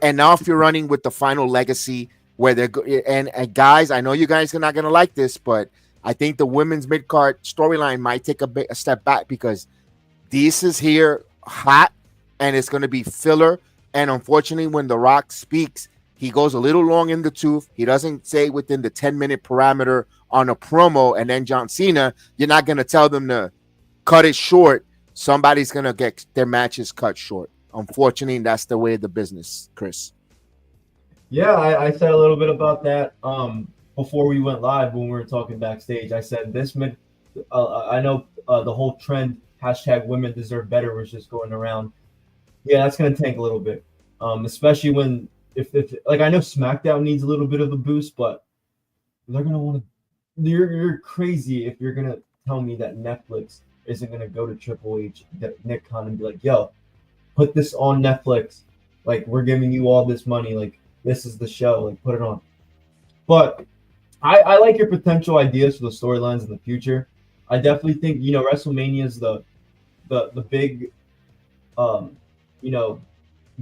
and now if you're running with the final legacy, where they're and guys, I know you guys are not going to like this, but I think the women's mid-card storyline might take a step back because this is here hot, and it's going to be filler. And unfortunately, when The Rock speaks, he goes a little long in the tooth. He doesn't say within the 10-minute parameter on a promo. And then John Cena, you're not going to tell them to cut it short. Somebody's going to get their matches cut short. Unfortunately, that's the way of the business, Chris. Yeah, I said a little bit about that before we went live when we were talking backstage. I said I know the whole trend hashtag women deserve better was just going around. Yeah, that's going to tank a little bit, especially when if like I know SmackDown needs a little bit of a boost, but they're going to want to. You're crazy if you're going to tell me that Netflix isn't going to go to Triple H, Nick Khan, and be like, yo, put this on Netflix. Like, we're giving you all this money. Like, this is the show. Like, put it on. But I like your potential ideas for the storylines in the future. I definitely think, WrestleMania is the big,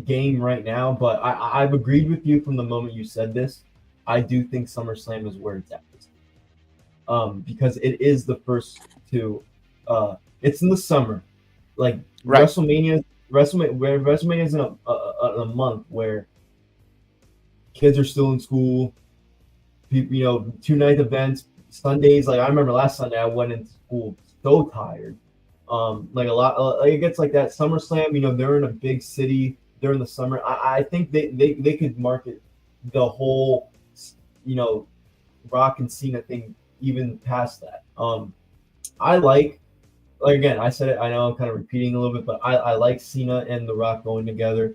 game right now. But I've agreed with you from the moment you said this. I do think SummerSlam is where it's at. Because it is the first to, it's in the summer. Like, right. WrestleMania is in a month where kids are still in school. People, 2-night events, Sundays. Like, I remember last Sunday I went into school so tired. Like a lot, like it gets like that. SummerSlam, they're in a big city during the summer. I think they could market the whole, Rock and Cena thing even past that. I like again, I said it. I know I'm kind of repeating a little bit, but I like Cena and The Rock going together.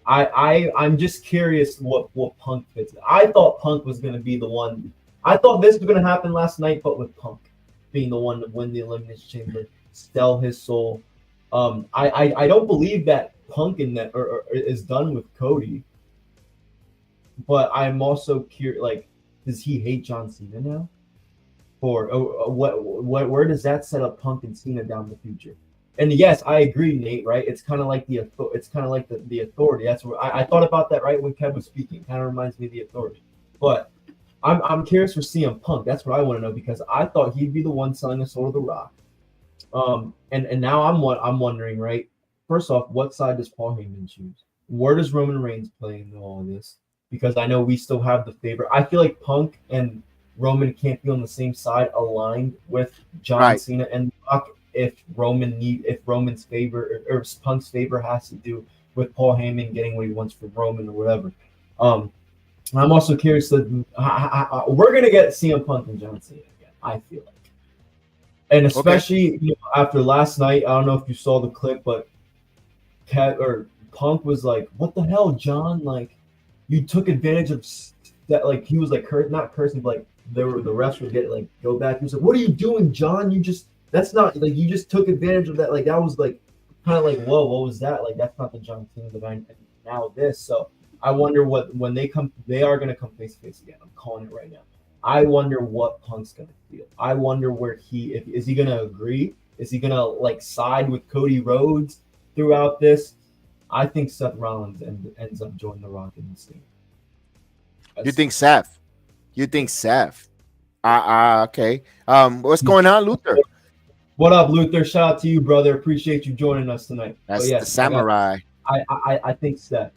I'm just curious what Punk fits. I thought Punk was going to be the one. I thought this was going to happen last night, but with Punk being the one to win the Elimination Chamber, sell his soul. I don't believe that Punk in that or is done with Cody. But I'm also curious. Like, does he hate John Cena now? Or where does that set up Punk and Cena down the future? And yes, I agree, Nate. Right? It's kind of like the authority. That's where I thought about that right when Kev was speaking. Kind of reminds me of the authority. But I'm curious for CM Punk. That's what I want to know because I thought he'd be the one selling the soul of The Rock. And now I'm wondering, right? First off, what side does Paul Heyman choose? Where does Roman Reigns play in all of this? Because I know we still have the favorite. I feel like Punk and Roman can't be on the same side aligned with John Cena and Rock if Roman's favor or Punk's favor has to do with Paul Heyman getting what he wants from Roman or whatever. I'm also curious that we're gonna get CM Punk and John Cena again. I feel like, and especially after last night. I don't know if you saw the clip, but Punk was like, "What the hell, John? Like, you took advantage of that." Like he was like not cursing, but like the refs would get like go back. He was like, "What are you doing, John? That's not like you just took advantage of that." Like that was like kind of like, "Whoa, what was that?" Like that's not the John Cena that I now this. So I wonder when they come, they are gonna come face to face again. I'm calling it right now. I wonder what Punk's gonna feel. I wonder where is he gonna agree? Is he gonna like side with Cody Rhodes throughout this? I think Seth Rollins ends up joining The Rock in this thing. You think Seth? Okay. What's going on, Luther? What up, Luther? Shout out to you, brother. Appreciate you joining us tonight. That's the samurai. I think Seth,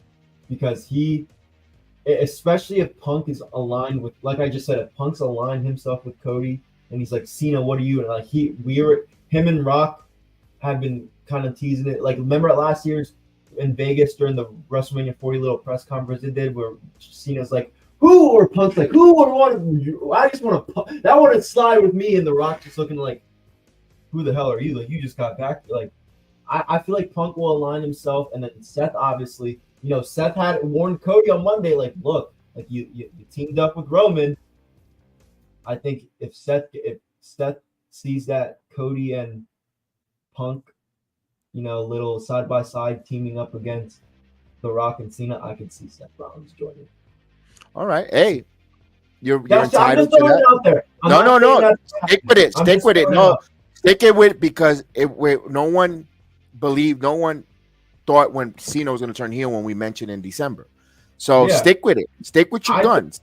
because especially if Punk is aligned with, like I just said, if Punk's aligned himself with Cody, and he's like, Cena, what are you? And like him and Rock have been kind of teasing it. Like remember at last year's in Vegas during the WrestleMania 40 little press conference they did, where Cena's like, who, or Punk's like, who would want? I just want to that want to slide with me, and The Rock just looking like, who the hell are you? Like you just got back. Like I feel like Punk will align himself, and then Seth obviously. Seth had warned Cody on Monday, like, look, like you teamed up with Roman. I think if Seth sees that Cody and Punk, little side by side teaming up against The Rock and Cena, I could see Seth Rollins joining. All right, hey, you're entitled I'm just to throwing that. It out there. No. Stick with it. Stick with it. No, stick it with because no one thought when Cena was going to turn heel when we mentioned in December. So stick with it. Stick with your guns.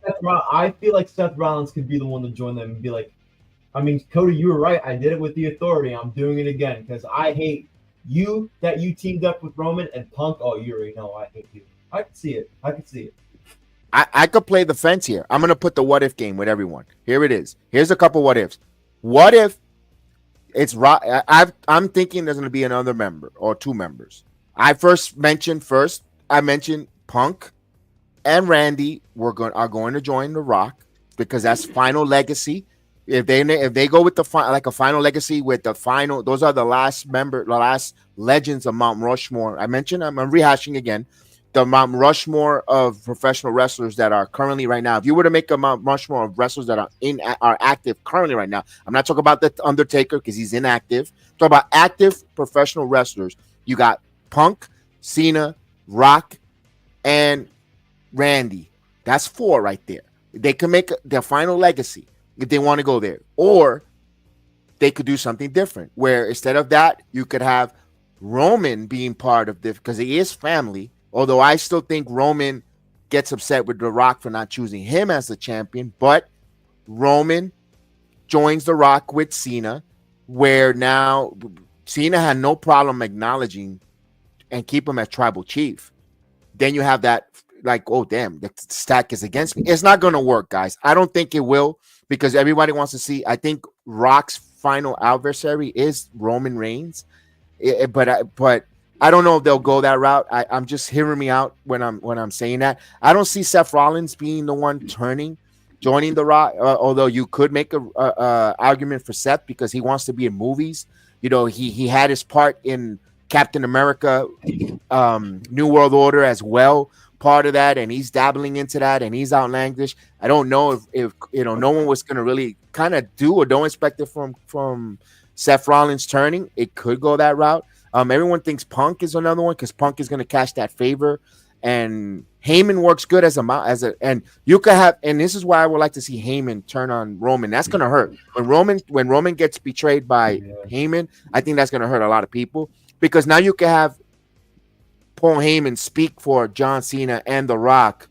I feel like Seth Rollins could be the one to join them and be like, I mean, Cody, you were right. I did it with the authority. I'm doing it again because I hate You teamed up with Roman and Punk. Oh, you already know I hate you. I can see it. I can see it. I could play the fence here. I'm gonna put the what if game with everyone. Here it is. Here's a couple what ifs. What if it's Rock? I'm thinking there's gonna be another member or two members. I mentioned Punk and Randy are going to join The Rock because that's Final Legacy. If they go with a Final Legacy with the final, those are the last legends of Mount Rushmore. I'm rehashing again the Mount Rushmore of professional wrestlers that are currently right now. If you were to make a Mount Rushmore of wrestlers that are active currently right now, I'm not talking about the Undertaker because he's inactive. I'm talking about active professional wrestlers. You got Punk, Cena, Rock, and Randy. That's 4 right there. They can make their Final Legacy if they want to go there, or they could do something different where instead of that, you could have Roman being part of this because he is family. Although I still think Roman gets upset with The Rock for not choosing him as the champion, but Roman joins The Rock with Cena, where now Cena had no problem acknowledging and keep him as tribal chief. Then you have that like, oh damn, the stack is against me. It's not going to work, guys. I don't think it will because everybody wants to see. I think Rock's final adversary is Roman Reigns, but I don't know if they'll go that route. I'm just hearing me out when I'm saying that. I don't see Seth Rollins being the one joining The Rock. Although you could make a argument for Seth because he wants to be in movies. You know, he had his part in Captain America, New World Order as well. Part of that, and he's dabbling into that, and he's outlandish. I don't know if no one was going to really kind of do or don't expect it from Seth Rollins turning. It could go that route. Everyone thinks Punk is another one because Punk is going to catch that favor, and Heyman works good and you could have, and this is why I would like to see Heyman turn on Roman. That's going to hurt when Roman gets betrayed by Heyman. I think that's going to hurt a lot of people because now you can have Paul Heyman speak for John Cena and The Rock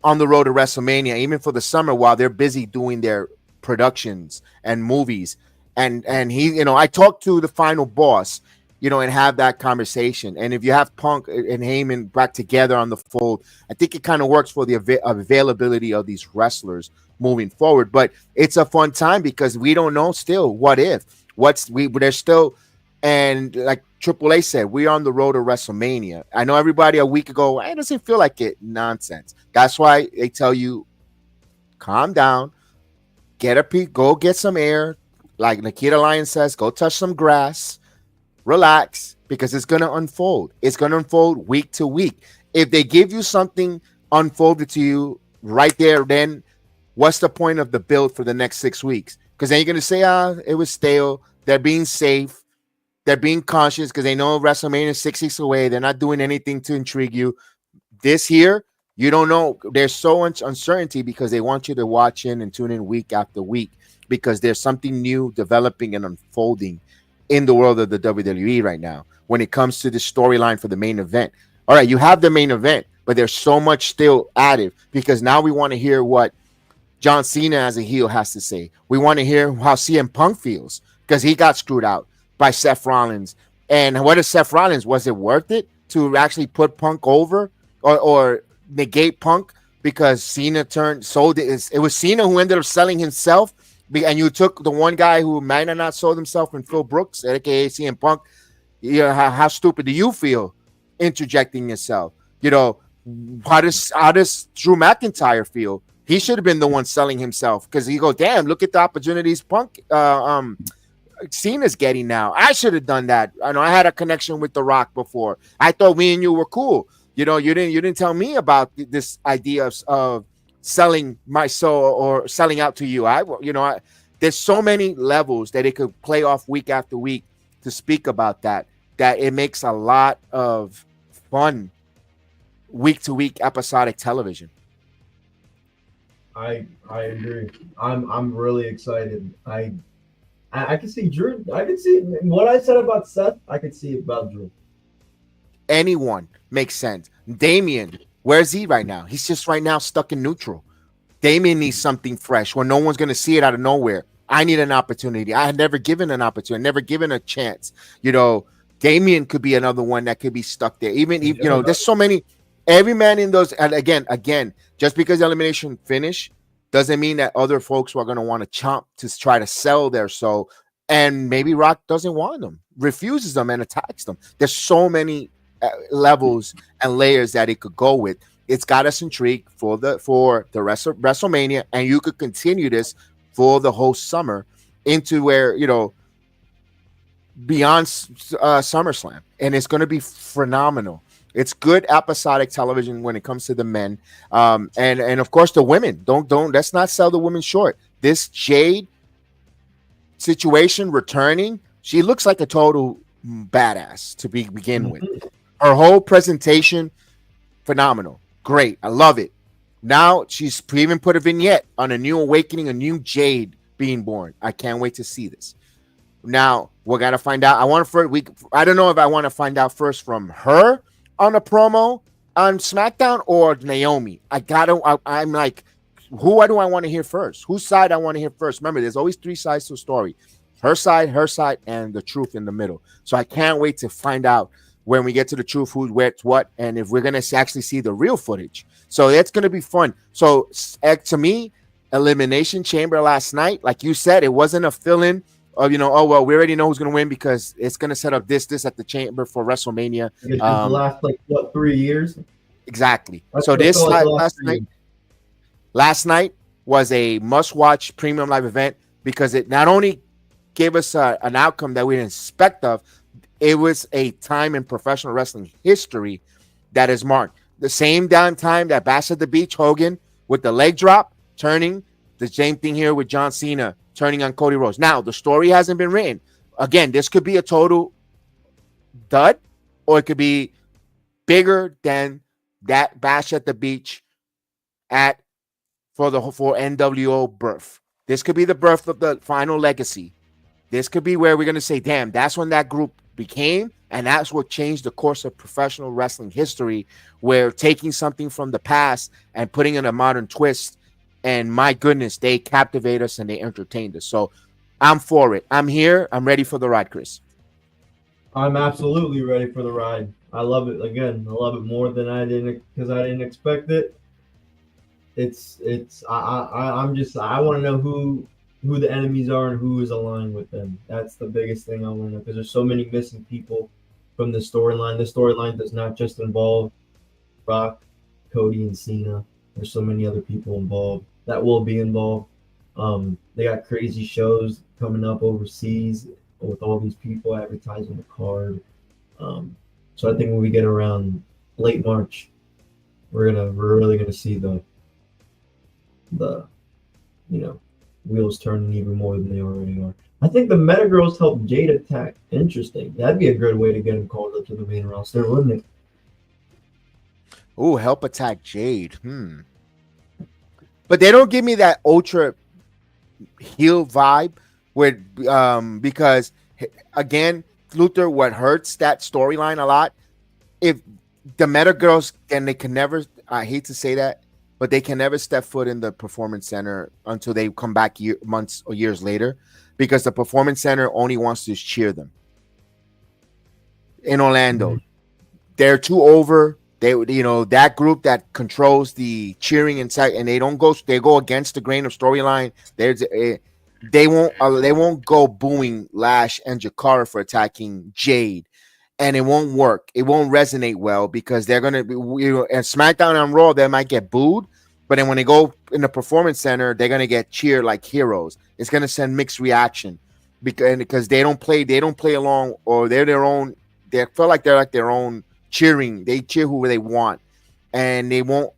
on the road to WrestleMania, even for the summer while they're busy doing their productions and movies. And he, I talked to the final boss, and have that conversation. And if you have Punk and Heyman back together on the fold, I think it kind of works for the availability of these wrestlers moving forward. But it's a fun time because we don't know still what if. There's still, and like Triple A said, we're on the road to WrestleMania. I know everybody a week ago, it doesn't feel like it. Nonsense. That's why they tell you, calm down, go get some air. Like Nikita Lyons says, go touch some grass, relax, because it's going to unfold. It's going to unfold week to week. If they give you something unfolded to you right there, then what's the point of the build for the next 6 weeks? Because then you're going to say, it was stale. They're being safe. They're being cautious because they know WrestleMania is 6 weeks away. They're not doing anything to intrigue you. This year, you don't know. There's so much uncertainty because they want you to watch in and tune in week after week because there's something new developing and unfolding in the world of the WWE right now when it comes to the storyline for the main event. All right, you have the main event, but there's so much still added because now we want to hear what John Cena as a heel has to say. We want to hear how CM Punk feels because he got screwed out by Seth Rollins. And what is Seth Rollins? Was it worth it to actually put Punk over or negate Punk because Cena sold it? It was Cena who ended up selling himself, and you took the one guy who might have not sold himself in Phil Brooks, aka CM Punk. How stupid do you feel interjecting yourself? How does Drew McIntyre feel? He should have been the one selling himself because you go, damn, look at the opportunities Punk Cena's getting now. I should have done that. I know I had a connection with The Rock before. I thought me and you were cool. You didn't tell me about this idea of selling my soul or selling out to you. There's so many levels that it could play off week after week to speak about that it makes a lot of fun week to week episodic television. I agree. I'm really excited. I can see Drew. I can see what I said about Seth. I can see about Drew. Anyone makes sense. Damian, where's he right now? He's just right now stuck in neutral. Damian needs something fresh where no one's going to see it out of nowhere. I need an opportunity. I had never given an opportunity, never given a chance. You know, Damien could be another one that could be stuck there. Even you know, there's so many. Every man in those, and again, just because elimination finish doesn't mean that other folks are going to want to chomp to try to sell their soul. And maybe Rock doesn't want them, refuses them, and attacks them. There's so many levels and layers that it could go with. It's got us intrigued for the rest of WrestleMania, and you could continue this for the whole summer into where, you know, beyond SummerSlam, and it's going to be phenomenal. It's good episodic television when it comes to the men, and of course the women. Don't let's not sell the women short. This Jade situation returning, she looks like a total badass to begin with. Her whole presentation, phenomenal, great. I love it. Now she's even put a vignette on a new awakening, a new Jade being born. I can't wait to see this. Now we're gonna find out. I don't know if I want to find out first from her on a promo on SmackDown or Naomi. I'm like, who do I want to hear first? Whose side I want to hear first? Remember, there's always three sides to a story: her side, and the truth in the middle. So I can't wait to find out when we get to the truth, who's where, what, and if we're gonna actually see the real footage. So that's gonna be fun. So to me, Elimination Chamber last night, like you said, it wasn't a fill-in of, you know, oh well, we already know who's gonna win because it's gonna set up this at the Chamber for WrestleMania. The last 3 years. Exactly. So this last night was a must-watch premium live event because it not only gave us an outcome that we didn't expect of, it was a time in professional wrestling history that is marked. The same damn time that Bash at the Beach, Hogan with the leg drop turning, the same thing here with John Cena turning on Cody Rhodes. Now, the story hasn't been written. Again, this could be a total dud, or it could be bigger than that Bash at the Beach for NWO birth. This could be the birth of the final legacy. This could be where we're going to say, damn, that's when that group became, and that's what changed the course of professional wrestling history, where taking something from the past and putting in a modern twist, and my goodness, they captivate us and they entertained us. So I'm for it. I'm here. I'm ready for the ride, Chris. I'm absolutely ready for the ride. I love it. Again, I love it more than I didn't expect it. I want to know who the enemies are and who is aligned with them. That's the biggest thing I want to know, because there's so many missing people from the storyline. The storyline does not just involve Rock, Cody, and Cena. There's so many other people involved that will be involved. They got crazy shows coming up overseas with all these people advertising the card. So I think when we get around late March, we're really gonna see the wheels turning even more than they already are. I think the Meta Girls help Jade attack. Interesting. That'd be a good way to get him called up to the main roster, wouldn't it? Ooh, help attack Jade. But they don't give me that ultra heel vibe with because again, Luther, what hurts that storyline a lot, if the Meta Girls, and they can never, I hate to say that, but they can never step foot in the Performance Center until they come back months or years later, because the Performance Center only wants to cheer them. In Orlando, they're too over. They, that group that controls the cheering inside, and they go against the grain of storyline. They won't go booing Lash and Jakara for attacking Jade, and it won't work. It won't resonate well because they're gonna be, and SmackDown and Raw, they might get booed, but then when they go in the Performance Center, they're gonna get cheered like heroes. It's gonna send mixed reaction because they don't play along, or they're their own. They feel like they're like their own cheering. They cheer who they want, and they won't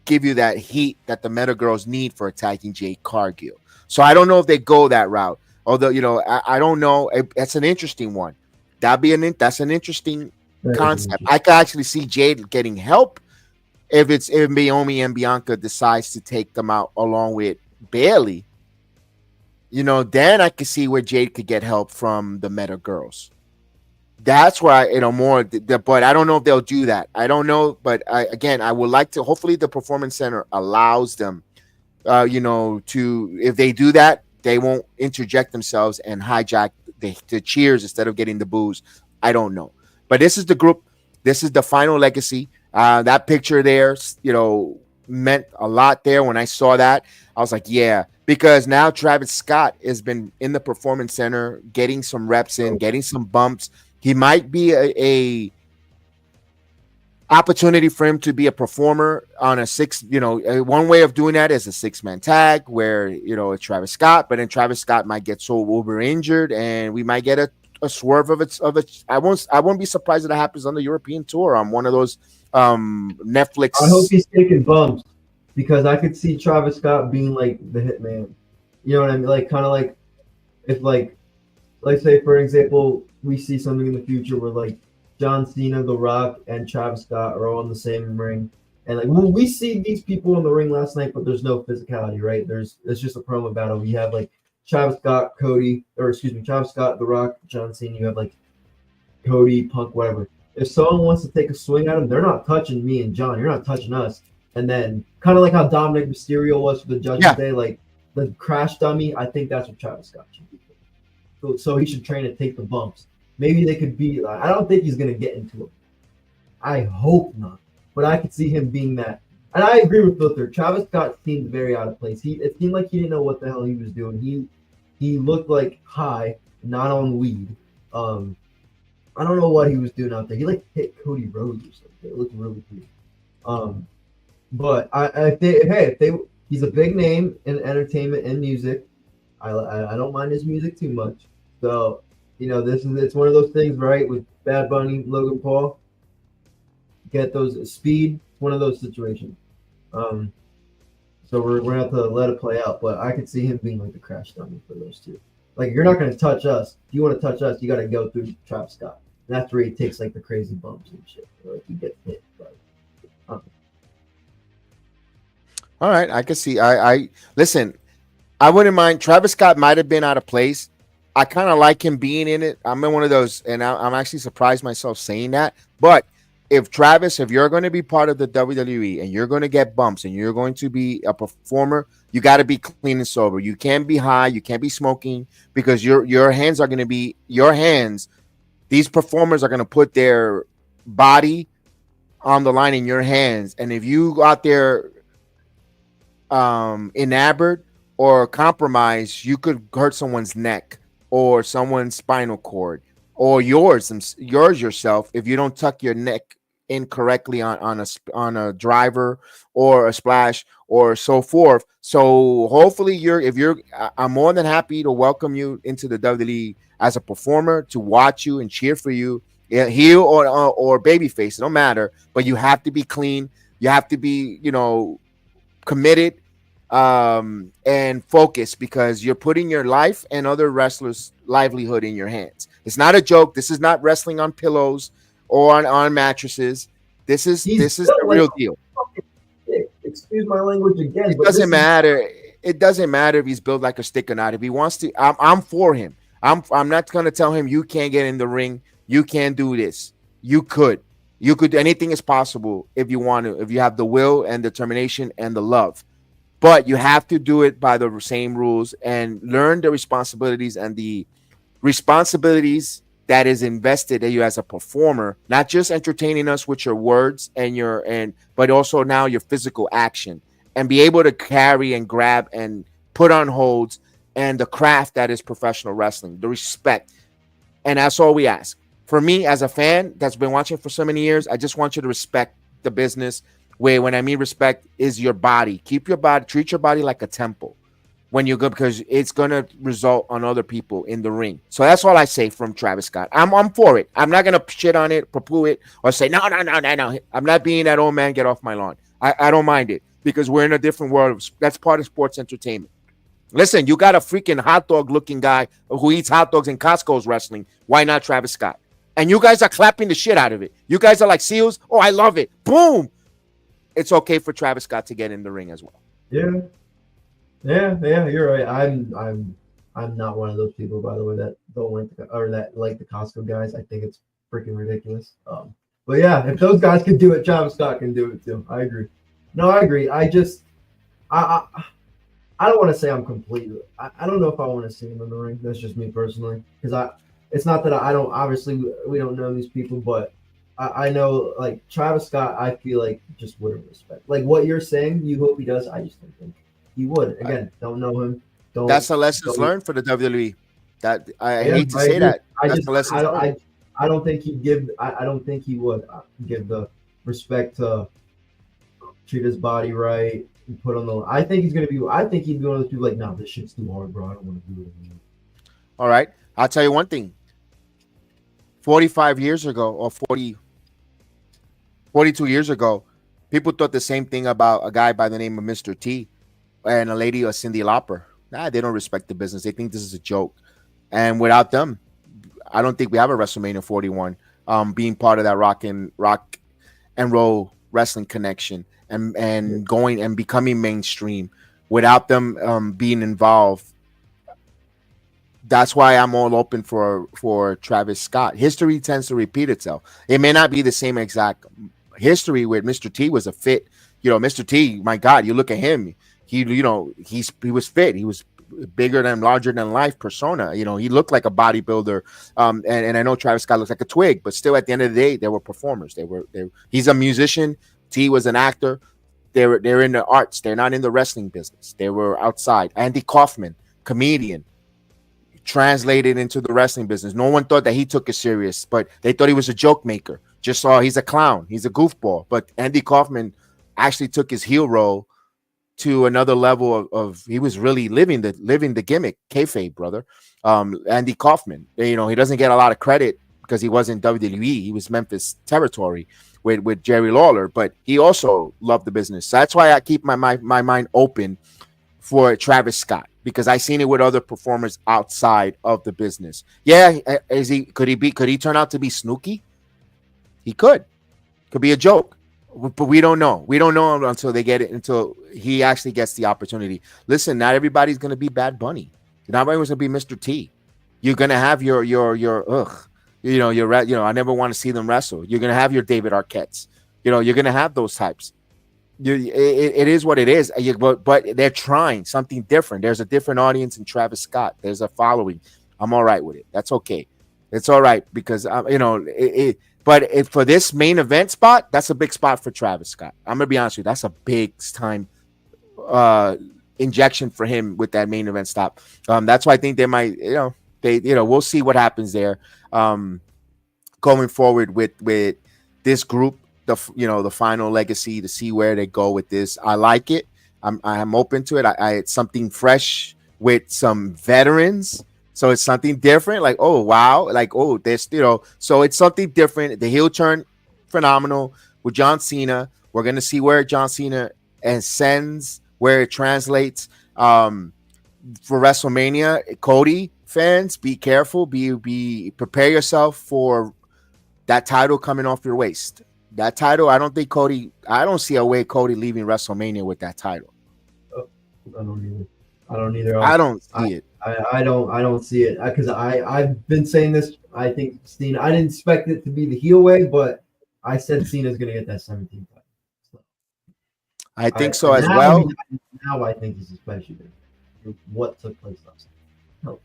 give you that heat that the Meta Girls need for attacking Jade Cargill. So I don't know if they go that route. Although, I don't know. That's an interesting one. That's an interesting concept. I could actually see Jade getting help if Naomi and Bianca decides to take them out along with Bayley. Then I could see where Jade could get help from the Meta Girls. That's where but I don't know if they'll do that. I don't know, but I would like to. Hopefully, the Performance Center allows them, to, if they do that, they won't interject themselves and hijack the cheers instead of getting the boos. I don't know. But this is the group. This is the final legacy. That picture there, meant a lot there. When I saw that, I was like, yeah, because now Travis Scott has been in the Performance Center, getting some reps in, getting some bumps. He might be a opportunity for him to be a performer on a six. One way of doing that is a 6-man tag where it's Travis Scott, but then Travis Scott might get so over injured, and we might get a swerve of its. I won't be surprised if that happens on the European tour on one of those Netflix. I hope he's taking bumps, because I could see Travis Scott being like the Hitman. You know what I mean? Like, kind of like if let's say for example we see something in the future where like John Cena, The Rock, and Travis Scott are all in the same ring, and like we see these people in the ring last night, but there's no physicality, right? It's just a promo battle. You have like Travis Scott, Travis Scott, The Rock, John Cena. You have like Cody, Punk, whatever. If someone wants to take a swing at him, they're not touching me and John. You're not touching us. And then kind of like how Dominic Mysterio was for the Judgment Day, like the crash dummy. I think that's what Travis Scott should be. So he should train to take the bumps. Maybe they could be. I don't think he's gonna get into it. I hope not. But I could see him being that. And I agree with Luther. Travis Scott seemed very out of place. It seemed like he didn't know what the hell he was doing. He looked like high, not on weed. I don't know what he was doing out there. He like hit Cody Rhodes or something. It looked really cool. But he's a big name in entertainment and music. I don't mind his music too much. So it's one of those things, right? With Bad Bunny, Logan Paul, get those speed. It's one of those situations. So we're gonna have to let it play out. But I could see him being like the crash dummy for those two. Like, you're not gonna touch us. If you want to touch us, you got to go through Travis Scott. And that's where he takes like the crazy bumps and shit. Or like he gets hit. But, All right, I can see. I listen. I wouldn't mind. Travis Scott might have been out of place. I kind of like him being in it. I'm in one of those, and I'm actually surprised myself saying that. But if you're going to be part of the WWE and you're going to get bumps and you're going to be a performer, you got to be clean and sober. You can't be high. You can't be smoking, because your hands are going to be your hands. These performers are going to put their body on the line in your hands, and if you go out there enamored or compromised, you could hurt someone's neck or someone's spinal cord or yours yourself if you don't tuck your neck incorrectly on a driver or a splash or so forth. So hopefully I'm more than happy to welcome you into the WWE as a performer, to watch you and cheer for you, heel or babyface, it don't matter, but you have to be clean. You have to be committed and focused, because you're putting your life and other wrestlers' livelihood in your hands. It's not a joke. This is not wrestling on pillows or on mattresses. This is the real deal. Excuse my language again. It doesn't matter. It doesn't matter if he's built like a stick or not. If he wants to, I'm for him. I'm not going to tell him you can't get in the ring. You can't do this. You could. Anything is possible if you want to. If you have the will and determination and the love. But you have to do it by the same rules and learn the responsibilities that is invested in you as a performer, not just entertaining us with your words but also now your physical action, and be able to carry and grab and put on holds, and the craft that is professional wrestling, the respect. And that's all we ask. For me, as a fan that's been watching for so many years, I just want you to respect the business. When I mean respect, is your body. Treat your body like a temple when you go, because it's going to result on other people in the ring. So that's all I say from Travis Scott. I'm for it. I'm not going to shit on it, poo-poo it, or say, no. I'm not being that old man, get off my lawn. I don't mind it, because we're in a different world. That's part of sports entertainment. Listen, you got a freaking hot dog looking guy who eats hot dogs in Costco's wrestling. Why not Travis Scott? And you guys are clapping the shit out of it. You guys are like seals. Oh, I love it. Boom. It's okay for Travis Scott to get in the ring as well. Yeah, you're right. I'm not one of those people, by the way, that don't like the Costco guys. I think it's freaking ridiculous. But yeah, if those guys can do it, Travis Scott can do it too. I agree. No, I agree. I I don't want to say I'm completely. I don't know if I want to see him in the ring. That's just me personally, because It's not that I don't. Obviously, we don't know these people, but I know like Travis Scott. I feel like just wouldn't respect. Like what you're saying, you hope he does. I just don't think he would. Again, don't know him. That's the lessons Don't. learned for the WWE. That I Yeah, hate to I say agree. that. That's the lessons learned. I don't think he'd give. I don't think he would give the respect to treat his body right and put on the. I think he's gonna be. I think he'd be one of those people like, no, this shit's too hard, bro. I don't want to do it anymore. All right. I'll tell you one thing. 45 years ago or 42 years ago, people thought the same thing about a guy by the name of Mr. T and a lady, a Cyndi Lauper. Nah, they don't respect the business. They think this is a joke. And without them, I don't think we have a WrestleMania 41 being part of that rock and roll wrestling connection and going and becoming mainstream. Without them being involved, that's why I'm all open for Travis Scott. History tends to repeat itself. It may not be the same exact history where Mr. T was a fit. You know, Mr. T, my God, you look at him. He was fit. He was bigger than, larger than life persona. You know, he looked like a bodybuilder. And I know Travis Scott looks like a twig, but still, at the end of the day, they were performers. He's a musician. T was an actor. They're in the arts. They're not in the wrestling business. They were outside. Andy Kaufman, comedian, translated into the wrestling business. No one thought that he took it serious, but they thought he was a joke maker. Just saw he's a clown, he's a goofball. But Andy Kaufman actually took his heel role to another level of he was really living the gimmick, kayfabe, brother. Andy Kaufman, you know, he doesn't get a lot of credit because he wasn't WWE. He was Memphis territory with Jerry Lawler, but he also loved the business. So that's why I keep my mind open for Travis Scott, because I seen it with other performers outside of the business. Yeah, could he turn out to be Snooki? He could be a joke, but we don't know. We don't know until until he actually gets the opportunity. Listen, not everybody's going to be Bad Bunny. Not everyone's going to be Mr. T. You're going to have your I never want to see them wrestle. You're going to have your David Arquettes. You know, you're going to have those types. It is what it is, but they're trying something different. There's a different audience in Travis Scott. There's a following. I'm all right with it. That's okay. It's all right because But for this main event spot, that's a big spot for Travis Scott. I'm gonna be honest with you. That's a big time injection for him with that main event stop. That's why I think they might. We'll see what happens there. Going forward with this group. The final legacy, to see where they go with this. I like it. I'm open to it. It's something fresh with some veterans, so it's something different. Like, oh wow, like, oh, this, so it's something different. The heel turn, phenomenal with John Cena. We're gonna see where John Cena ascends, where it translates. For WrestleMania, Cody fans, be careful. Be prepare yourself for that title coming off your waist. That title, I don't see a way Cody leaving WrestleMania with that title. I don't either. I don't see it. I don't see it because I've been saying this. I think Cena. I didn't expect it to be the heel way, but I said Cena's going to get that 17th title. So, I think so as well. Now I think this is especially what took place last night.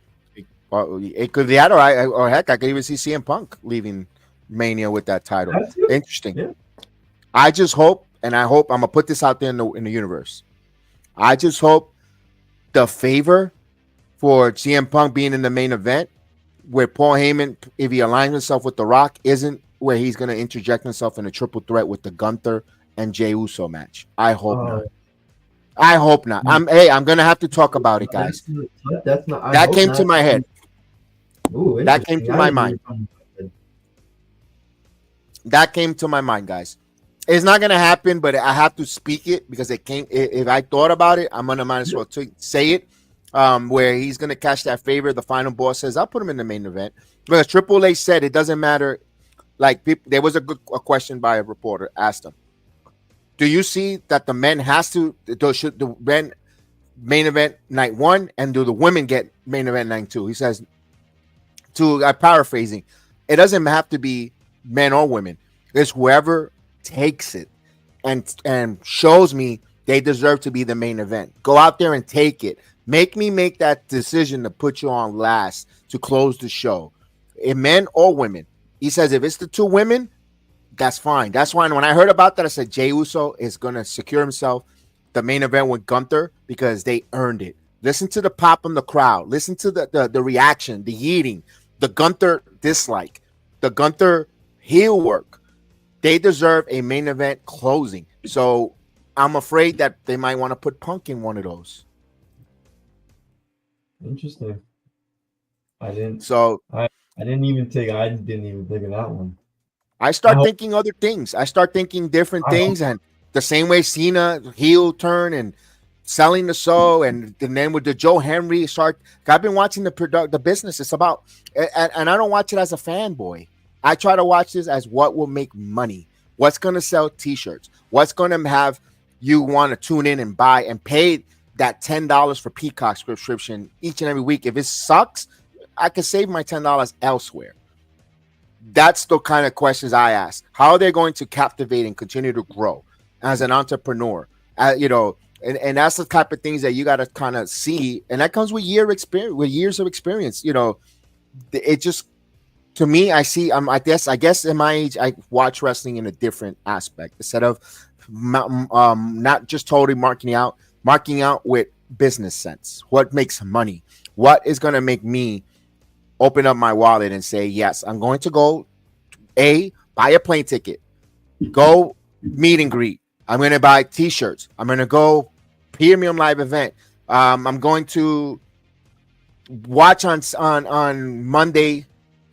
Well, it could be that, or heck, I could even see CM Punk leaving Mania with that title. Interesting. Yeah. I just hope, and I hope I'm gonna put this out there in the universe. I just hope the favor for CM Punk being in the main event, where Paul Heyman, if he aligns himself with The Rock, isn't where he's gonna interject himself in a triple threat with the Gunther and Jey Uso match. I hope not. I hope not. I'm gonna have to talk about it, guys. That came to my head. That came to my mind. That came to my mind, guys. It's not gonna happen, but I have to speak it because it came. If I thought about it, I'm gonna might as well say it. Where he's gonna catch that favor. The final boss says, "I'll put him in the main event." Because Triple H said it doesn't matter. Like, there was a question by a reporter asked him, "Do you see that the men should the men main event night 1 and do the women get main event night 2?" He says, I'm paraphrasing, it doesn't have to be men or women. It's whoever takes it and shows me They deserve to be the main event. Go out there and take it. Make me make that decision to put you on last to close the show. In men or women. He says if it's the two women, that's fine. That's why when I heard about that, I said Jey Uso is going to secure himself the main event with Gunther because they earned it. Listen to the pop from the crowd. Listen to the reaction, the yeeting, the Gunther dislike, the Gunther heel work. They deserve a main event closing. So I'm afraid that they might want to put Punk in one of those. Interesting. I didn't even think of that one. I start thinking other things. I start thinking different things, and the same way Cena heel turn and selling the show, and then with the Joe Henry start. I've been watching the business. It's about, and I don't watch it as a fanboy. I try to watch this as what will make money, what's going to sell T-shirts, what's going to have you want to tune in and buy and pay that $10 for Peacock subscription each and every week. If it sucks, I can save my $10 elsewhere. That's the kind of questions I ask. How are they going to captivate and continue to grow as an entrepreneur? And that's the type of things that you got to kind of see, and that comes with years of experience. It just, to me, I see. I guess in my age, I watch wrestling in a different aspect instead of not just totally marking out with business sense. What makes money? What is going to make me open up my wallet and say, yes, I'm going to go buy a plane ticket, go meet and greet. I'm going to buy T-shirts. I'm going to go premium live event. I'm going to watch on Monday,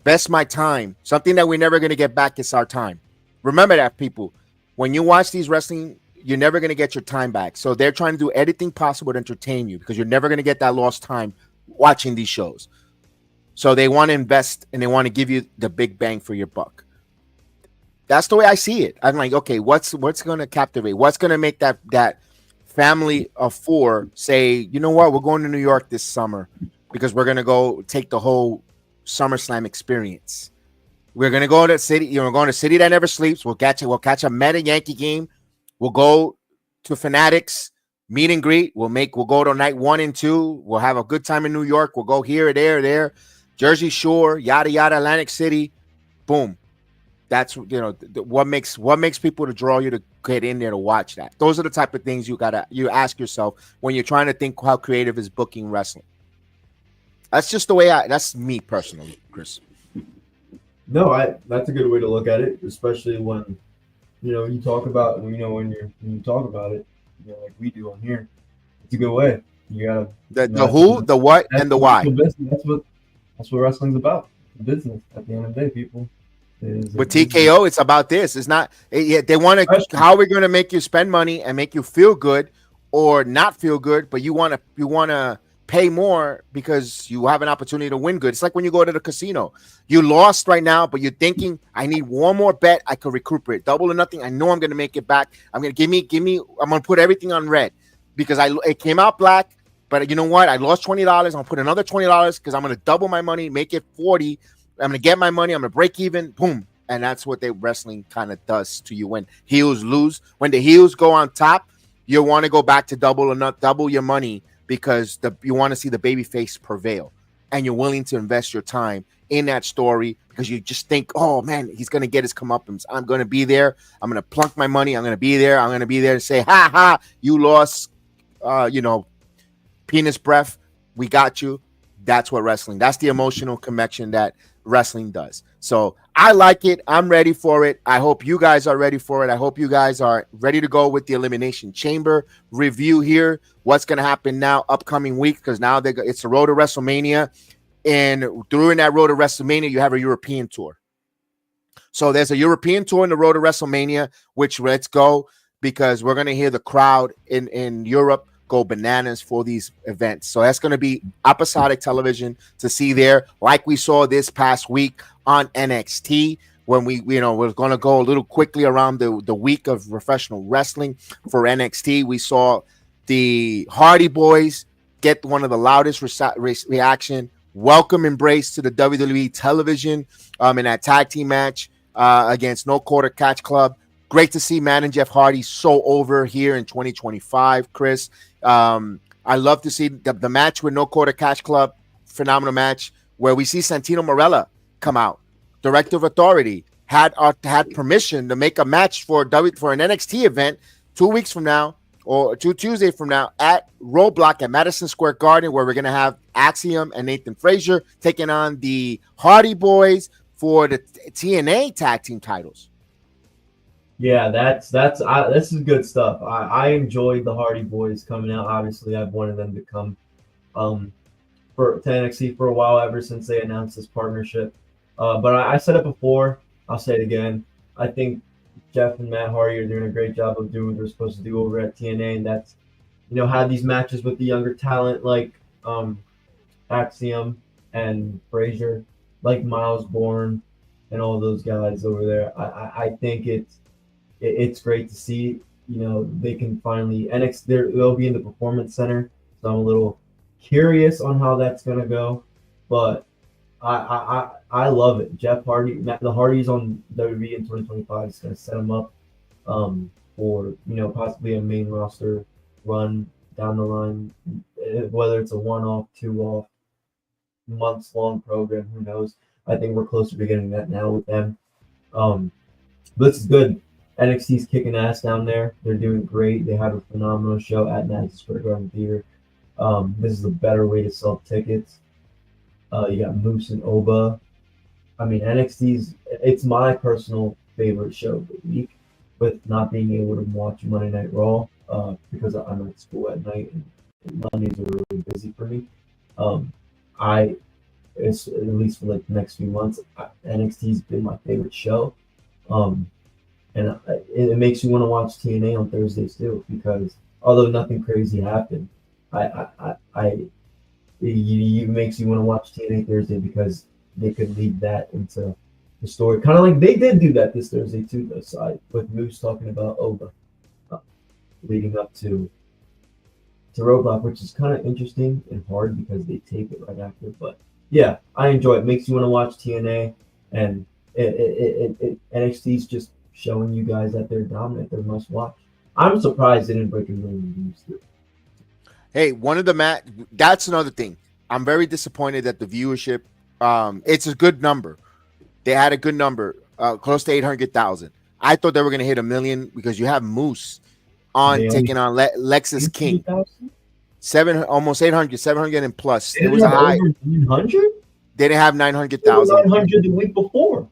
best my time. Something that we're never going to get back is our time. Remember that, people. When you watch these wrestling, you're never going to get your time back. So they're trying to do anything possible to entertain you because you're never going to get that lost time watching these shows. So they want to invest and they want to give you the big bang for your buck. That's the way I see it. I'm like, okay, what's going to captivate? What's going to make that family of four say, you know what, we're going to New York this summer because we're going to go take the whole SummerSlam experience. We're going to go to the city. We're going to a city that never sleeps. We'll catch a Meta Yankee game. We'll go to Fanatics, meet and greet. We'll go to night 1 and 2. We'll have a good time in New York. We'll go here, there. Jersey Shore, yada yada, Atlantic City, boom. That's what makes people to draw you to get in there to watch that. Those are the type of things you ask yourself when you're trying to think how creative is booking wrestling. That's just the way that's me personally, Chris. No, that's a good way to look at it, especially when you talk about when you talk about it, like we do on here. It's a good way. You gotta the who, the what, and the why. That's what wrestling's about. Business at the end of the day, people. With TKO, it's about this. It's not. They want to. How are we going to make you spend money and make you feel good, or not feel good? But you want to pay more because you have an opportunity to win good. It's like when you go to the casino. You lost right now, but you're thinking, I need one more bet. I could recuperate. Double or nothing. I know I'm going to make it back. I'm going to give me. I'm going to put everything on red because it came out black. But you know what? I lost $20. I'm going to put another $20 because I'm going to double my money, make it 40. I'm going to get my money. I'm going to break even. Boom. And that's what wrestling kind of does to you when heels lose. When the heels go on top, you want to go back to double your money because you want to see the babyface prevail. And you're willing to invest your time in that story because you just think, oh, man, he's going to get his comeuppance. I'm going to be there. I'm going to plunk my money. I'm going to be there. I'm going to be there to say, ha, ha, you lost, penis breath. We got you. That's what wrestling. That's the emotional connection that wrestling does. So I like it. I'm ready for it. I hope you guys are ready for it. I hope you guys are ready to go with the Elimination Chamber review here. What's going to happen now upcoming week, because now it's the road to WrestleMania. And during that road to WrestleMania, you have a European tour. So there's a European tour in the road to WrestleMania, which let's go, because we're going to hear the crowd in Europe go bananas for these events. So that's going to be episodic television to see there, like we saw this past week on NXT, when we're going to go a little quickly around the week of professional wrestling for NXT. We saw the Hardy Boys get one of the loudest reaction, welcome embrace to the WWE television in that tag team match against No Quarter Catch Club. Great to see Matt and Jeff Hardy so over here in 2025, Chris. I love to see the match with No Quarter Cash Club, phenomenal match, where we see Santino Marella come out. Director of Authority had permission to make a match for an NXT event 2 weeks from now, or 2 Tuesdays from now, at Roadblock at Madison Square Garden, where we're going to have Axiom and Nathan Frazier taking on the Hardy Boys for the TNA tag team titles. Yeah, this is good stuff. I enjoyed the Hardy Boys coming out. Obviously, I've wanted them to come to NXT for a while, ever since they announced this partnership. But I said it before, I'll say it again. I think Jeff and Matt Hardy are doing a great job of doing what they're supposed to do over at TNA, and that's, have these matches with the younger talent like Axiom and Frazier, like Miles Bourne and all those guys over there. I think it's great to see. They can finally they'll be in the Performance Center, so I'm a little curious on how that's gonna go, but I love it. Jeff Hardy, the Hardys on WWE in 2025 is gonna set them up for possibly a main roster run down the line, whether it's a one-off, two-off, months-long program, who knows. I think we're closer to getting that now with them. But this is good. NXT's kicking ass down there. They're doing great. They have a phenomenal show at Madison Square Garden Theater. This is a better way to sell tickets. You got Moose and Oba. I mean, it's my personal favorite show of the week, with not being able to watch Monday Night Raw because I'm at school at night and Mondays are really busy for me. It's at least for like the next few months, NXT's been my favorite show. And it makes you want to watch TNA on Thursdays too, because although nothing crazy happened, it makes you want to watch TNA Thursday because they could lead that into the story. Kind of like they did do that this Thursday too, though, side with Moose talking about Oba leading up to Roadblock, which is kind of interesting and hard because they tape it right after. But yeah, I enjoy it. Makes you want to watch TNA, and NXT's just showing you guys that they're dominant, they're must watch. I'm surprised they didn't break a million views too. Hey, that's another thing. I'm very disappointed that the viewership, it's a good number. They had a good number, close to 800,000. I thought they were going to hit 1 million because you have Moose taking on Lexis King. 700 and plus. It was a high. 900? They didn't have 900,000. 900 the week before.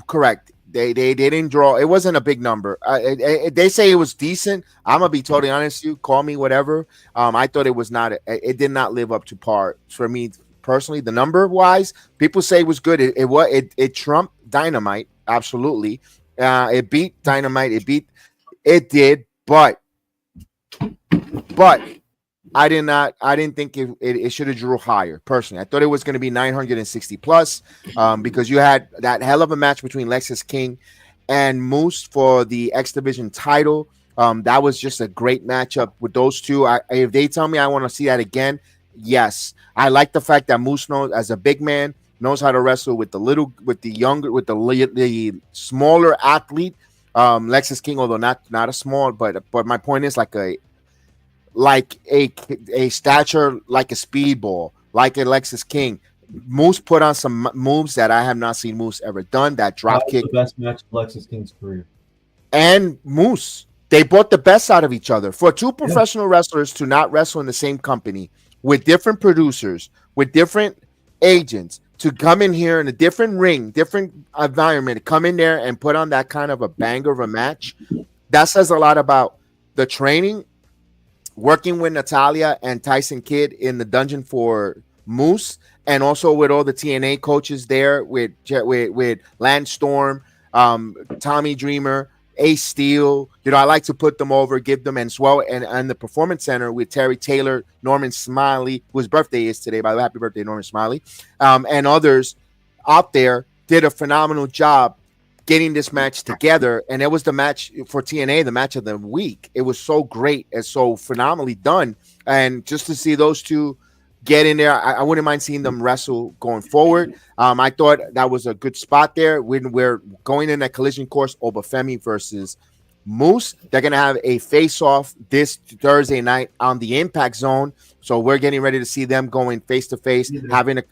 Correct. They didn't draw. It wasn't a big number. They say it was decent. I'm gonna be totally honest with you. Call me whatever. I thought it was not. It did not live up to par for me personally. The number wise, people say it was good. It trumped Dynamite absolutely. It beat Dynamite. It did. But I didn't think it should have drew higher personally. I thought it was going to be 960 plus because you had that hell of a match between Lexis King and Moose for the X Division title. That was just a great matchup with those two. If they tell me I want to see that again, yes. I like the fact that Moose knows, as a big man, knows how to wrestle with the smaller athlete. Lexis King, although not a small, but my point is like a stature, like a speedball, like Alexis King. Moose put on some moves that I have not seen Moose ever done. That drop kick, the best match of Alexis King's career. And Moose, they brought the best out of each other. For two professional wrestlers to not wrestle in the same company with different producers, with different agents, to come in here in a different ring, different environment, come in there and put on that kind of a banger of a match, that says a lot about the training. Working with Natalia and Tyson Kidd in the dungeon for Moose, and also with all the TNA coaches there, with Lance Storm, Tommy Dreamer, Ace Steel. I like to put them over, give them, and swell, and the Performance Center with Terry Taylor, Norman Smiley, whose birthday is today, by the way. Happy birthday, Norman Smiley, and others out there did a phenomenal job getting this match together. And it was the match for TNA, the match of the week. It was so great and so phenomenally done. And just to see those two get in there, I wouldn't mind seeing them wrestle going forward. I thought that was a good spot there when we're going in that collision course, Obafemi versus Moose, they're going to have a face-off this Thursday night on the Impact Zone. So we're getting ready to see them going face-to-face. Having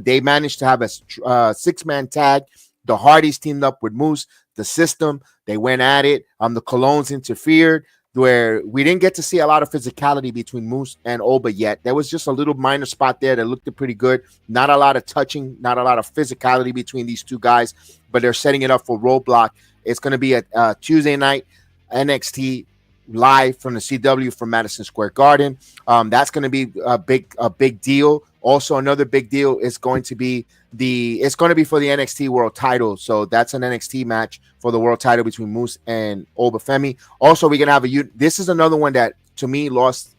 they managed to have a six-man tag. The Hardys teamed up with Moose. The System, they went at it. The Colognes interfered, where we didn't get to see a lot of physicality between Moose and Oba yet. There was just a little minor spot there that looked pretty good. Not a lot of touching, not a lot of physicality between these two guys, but they're setting it up for Roadblock. It's going to be a Tuesday night NXT live from the CW from Madison Square Garden. That's going to be a big deal. Also, another big deal is going to be for the NXT World Title. So that's an NXT match for the World Title between Moose and Obafemi. Also, we're gonna have this is another one that to me lost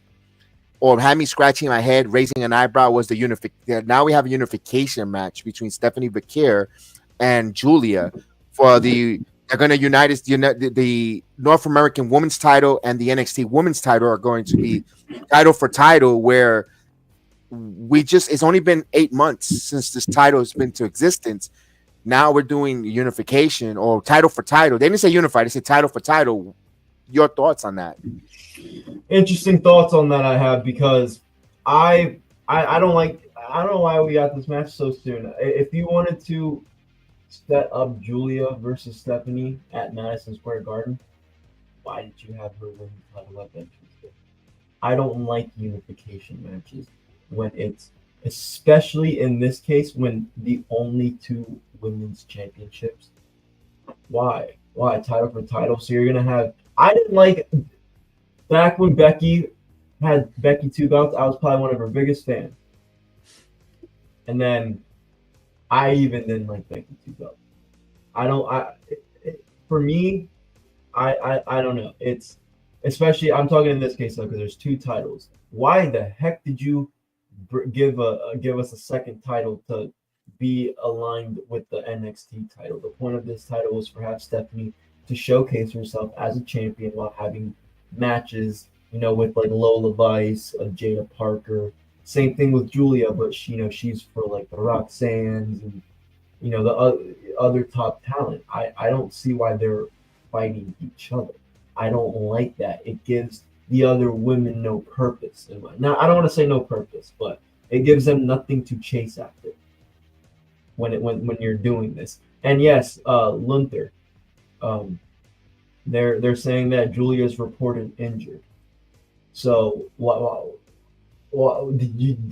or had me scratching my head, raising an eyebrow. Was the unification? Now we have a unification match between Stephanie Bakir and Julia for the. They're going to unite the North American Women's Title and the NXT Women's Title are going to be title for title, where it's only been 8 months since this title has been to existence. Now we're doing unification or title for title. They didn't say unified; they said title for title. Your thoughts on that? Interesting thoughts on that I have, because I don't know why we got this match so soon. If you wanted to set up Julia versus Stephanie at Madison Square Garden, why did you have her win the title at entrance? I don't like unification matches when it's, especially in this case, when the only two women's championships. Why title for title? So you're gonna have. I didn't like back when Becky had two belts. I was probably one of her biggest fans, and then I even didn't like Becky two belts. For me, I don't know. It's especially I'm talking in this case though, because there's two titles. Why the heck did you give us a second title to be aligned with the NXT title? The point of this title was for have Stephanie to showcase herself as a champion while having matches, with like Lola Vice, Jada Parker. Same thing with Julia, but she's for like the Roxannes and the other top talent. I don't see why they're fighting each other. I don't like that. It gives the other women no purpose. Now, I don't want to say no purpose, but it gives them nothing to chase after when you're doing this. And yes, Lunther, they're saying that Julia's reported injured. So did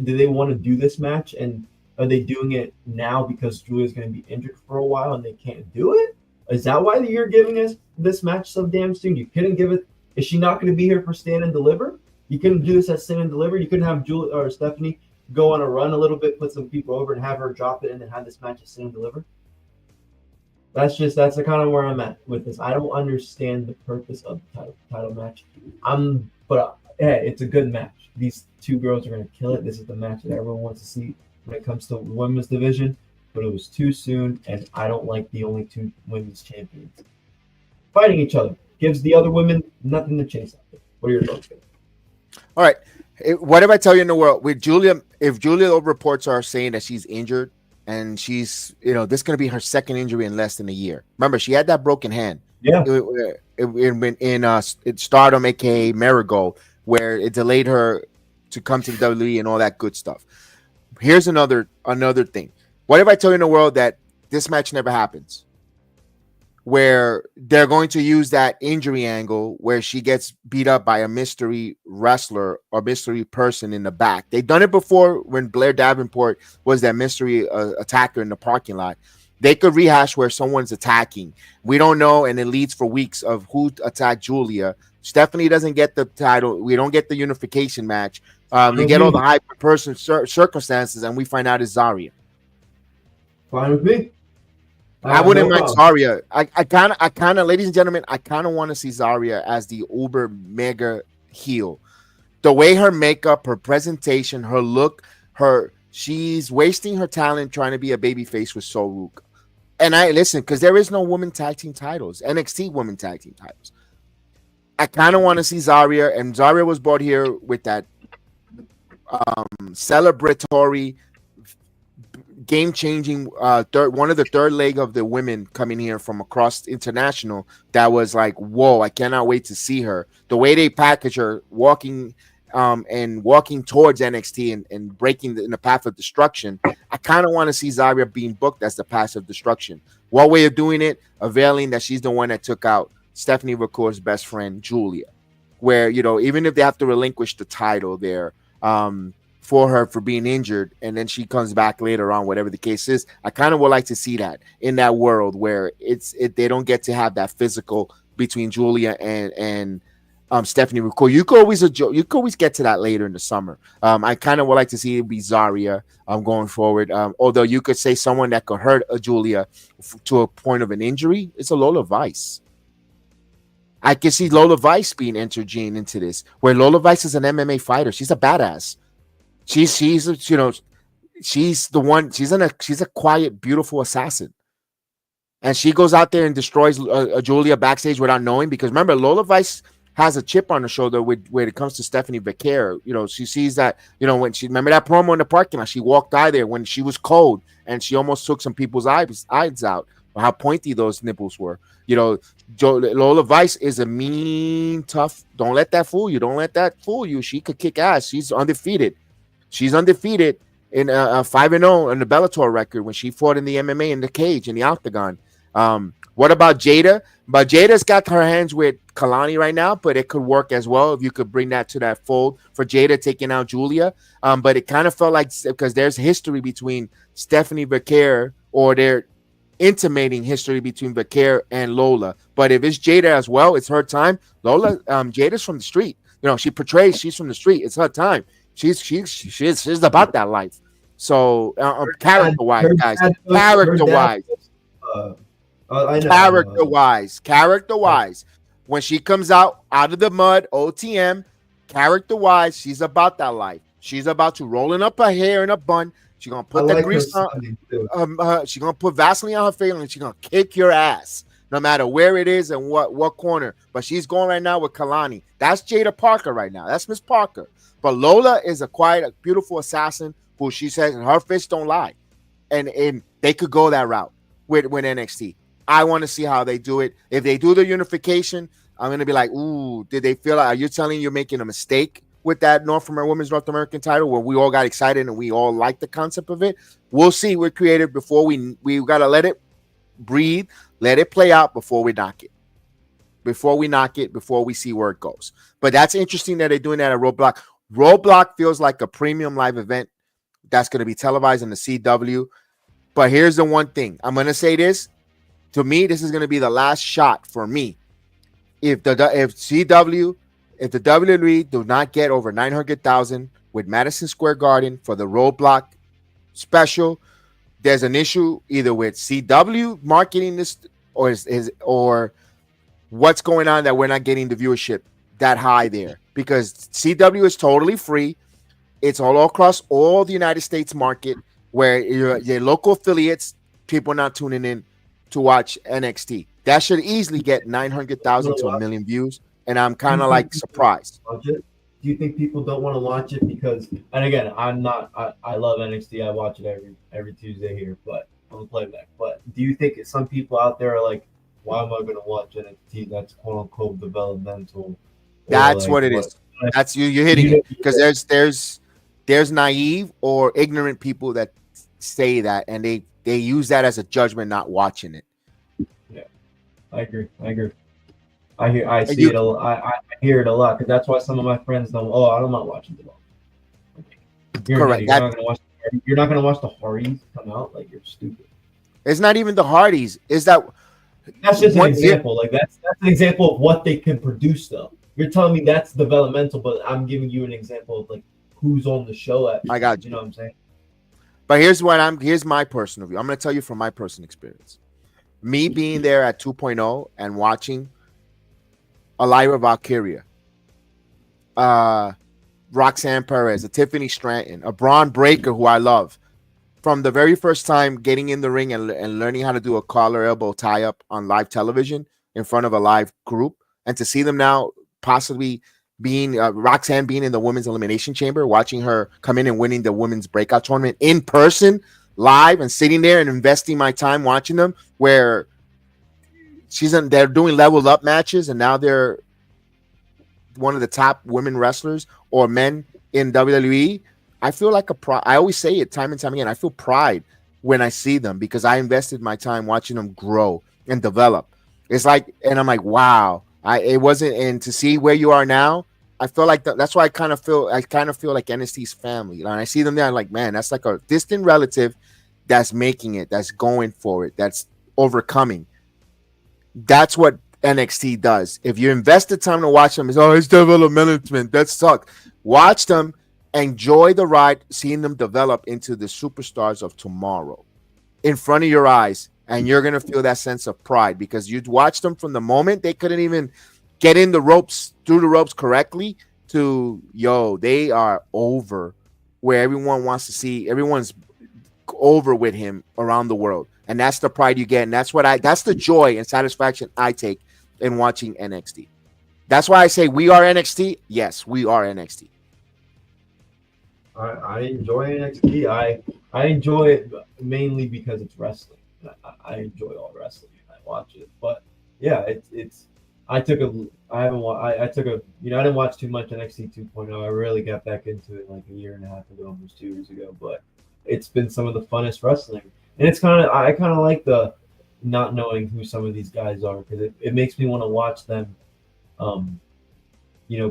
they want to do this match, and are they doing it now because Julia's going to be injured for a while and they can't do it? Is that why you're giving us this match so damn soon? You couldn't give it. Is she not going to be here for Stand and Deliver? You couldn't do this at Stand and Deliver. You couldn't have Julia or Stephanie go on a run a little bit, put some people over, and have her drop it, and then have this match at Stand and Deliver. That's the kind of where I'm at with this. I don't understand the purpose of the title match. But hey, it's a good match. These two girls are going to kill it. This is the match that everyone wants to see when it comes to women's division. But it was too soon, and I don't like the only two women's champions fighting each other. Gives the other women nothing to chase after. What are your thoughts? All right. What if I tell you in the world with Julia? If Julia reports are saying that she's injured and she's, this is going to be her second injury in less than a year. Remember, she had that broken hand. Yeah. In Stardom, aka Marigold, where it delayed her to come to the WWE and all that good stuff. Here's another thing. What if I tell you in the world that this match never happens? Where they're going to use that injury angle where she gets beat up by a mystery wrestler or mystery person in the back. They've done it before when Blair Davenport was that mystery attacker in the parking lot. They could rehash where someone's attacking. We don't know, and it leads for weeks of who attacked Julia. Stephanie doesn't get the title. We don't get the unification match. We get all the hype person circumstances, and we find out it's Zarya. Fine with me. I wouldn't mind Zarya. I kind of, ladies and gentlemen, I kind of want to see Zarya as the uber mega heel. The way her makeup, her presentation, her look, she's wasting her talent trying to be a babyface with Soruk. And I listen, because there is no women tag team titles, NXT women tag team titles. I kind of want to see Zarya, and Zarya was brought here with that celebratory game changing one of the third leg of the women coming here from across international that was like, whoa, I cannot wait to see her. The way they package her walking and walking towards NXT and breaking in the path of destruction. I kind of want to see Zarya being booked as the path of destruction. One way of doing it, availing that she's the one that took out Stephanie McCour's best friend, Julia, where, you know, even if they have to relinquish the title there, for her for being injured, and then she comes back later on, whatever the case is. I kind of would like to see that in that world where they don't get to have that physical between Julia and Stephanie McCoy. You could always get to that later in the summer. I kind of would like to see it be Zarya going forward. Although you could say someone that could hurt a Julia to a point of an injury, it's a Lola Vice. I can see Lola Vice being intergened into this, where Lola Vice is an MMA fighter. She's a badass. She's you know, she's the one. She's a quiet, beautiful assassin, and she goes out there and destroys Julia backstage without knowing. Because remember, Lola Vice has a chip on her shoulder when it comes to Stephanie Becerra. You know, she sees that. You know, when she remember that promo in the parking lot, she walked by there when she was cold, and she almost took some people's eyes out. How pointy those nipples were. You know, Lola Vice is a mean, tough. Don't let that fool you. Don't let that fool you. She could kick ass. She's undefeated. She's undefeated in 5-0 on the Bellator record when she fought in the MMA in the cage in the octagon. What about Jada? But Jada's got her hands with Kalani right now, but it could work as well if you could bring that to that fold for Jada taking out Julia. But it kind of felt like, because there's history between Stephanie Becerra, or they're intimating history between Becerra and Lola. But if it's Jada as well, it's her time. Lola, Jada's from the street. You know, she portrays she's from the street. It's her time. She's about that life. So character-wise, guys, character-wise, when she comes out of the mud, OTM, character-wise, she's about that life. She's about to rolling up her hair in a bun. She's gonna put the grease on. She's gonna put Vaseline on her face, and she's gonna kick your ass, no matter where it is and what corner. But she's going right now with Kalani. That's Jada Parker right now. That's Miss Parker. But Lola is a quiet, beautiful assassin who she says her fists don't lie. And they could go that route with NXT. I want to see how they do it. If they do the unification, I'm going to be like, ooh, did they feel like, are you telling you're making a mistake with that Women's North American title where we all got excited and we all like the concept of it? We'll see. We're creative before we got to let it breathe, let it play out before we knock it. Before we see where it goes. But that's interesting that they're doing that at Roadblock. Roadblock feels like a premium live event that's going to be televised in the CW. But here's the one thing. I'm going to say this. To me, this is going to be the last shot for me. If the WWE do not get over 900,000 with Madison Square Garden for the Roadblock special, there's an issue either with CW marketing this or what's going on that we're not getting the viewership that high there, because CW is totally free. It's all across all the United States market, where your local affiliates, people not tuning in to watch NXT. That should easily get 900,000 to 1 million views, and I'm kind of like surprised. Do you think people don't want to watch it because? And again, I love NXT. I watch it every Tuesday here, but on the playback. But do you think some people out there are like, why am I going to watch NXT? That's quote unquote developmental. That's like, what it is. That's you're hitting it, because there's naive or ignorant people that say that, and they use that as a judgment, not watching it. Yeah, I agree. I see it a lot. I hear it a lot, because that's why some of my friends don't. Oh, I'm not watching it. Correct. You're not going to watch the Hardys come out. Like, you're stupid. It's not even the Hardys. That's just an example. Like that's an example of what they can produce, though. You're telling me that's developmental, but I'm giving you an example of like who's on the show. I got you. You know what I'm saying? But here's my personal view. I'm going to tell you from my personal experience. Me being there at 2.0 and watching Elira Valkyria, Roxanne Perez, a Tiffany Stratton, a Braun Breaker, who I love, from the very first time getting in the ring and learning how to do a collar elbow tie up on live television in front of a live group, and to see them now possibly being Roxanne being in the women's elimination chamber, watching her come in and winning the women's breakout tournament in person, live and sitting there and investing my time watching them, where they're doing level up matches and now they're one of the top women wrestlers or men in WWE, I feel like I always say it time and time again. I feel pride when I see them because I invested my time watching them grow and develop. It's like, and I'm like, wow, it wasn't, and to see where you are now, I feel like that's why I kind of feel like NXT's family. And I see them there, I'm like, man, that's like a distant relative that's making it, that's going for it, that's overcoming. That's what NXT does. If you invest the time to watch them, it's development. That sucks. Watch them, enjoy the ride, seeing them develop into the superstars of tomorrow in front of your eyes, and you're gonna feel that sense of pride because you'd watch them from the moment they couldn't even get through the ropes correctly to they are over where everyone wants to see. Everyone's over with him around the world, and that's the pride you get, and that's the joy and satisfaction I take in watching NXT. That's why I say we are NXT. Yes, we are NXT. I enjoy NXT. I enjoy it mainly because it's wrestling. I enjoy all wrestling. I watch it, but yeah, I didn't watch too much NXT 2.0. I really got back into it like a year and a half ago, almost 2 years ago. But it's been some of the funnest wrestling, and I kind of like the not knowing who some of these guys are because it makes me want to watch them,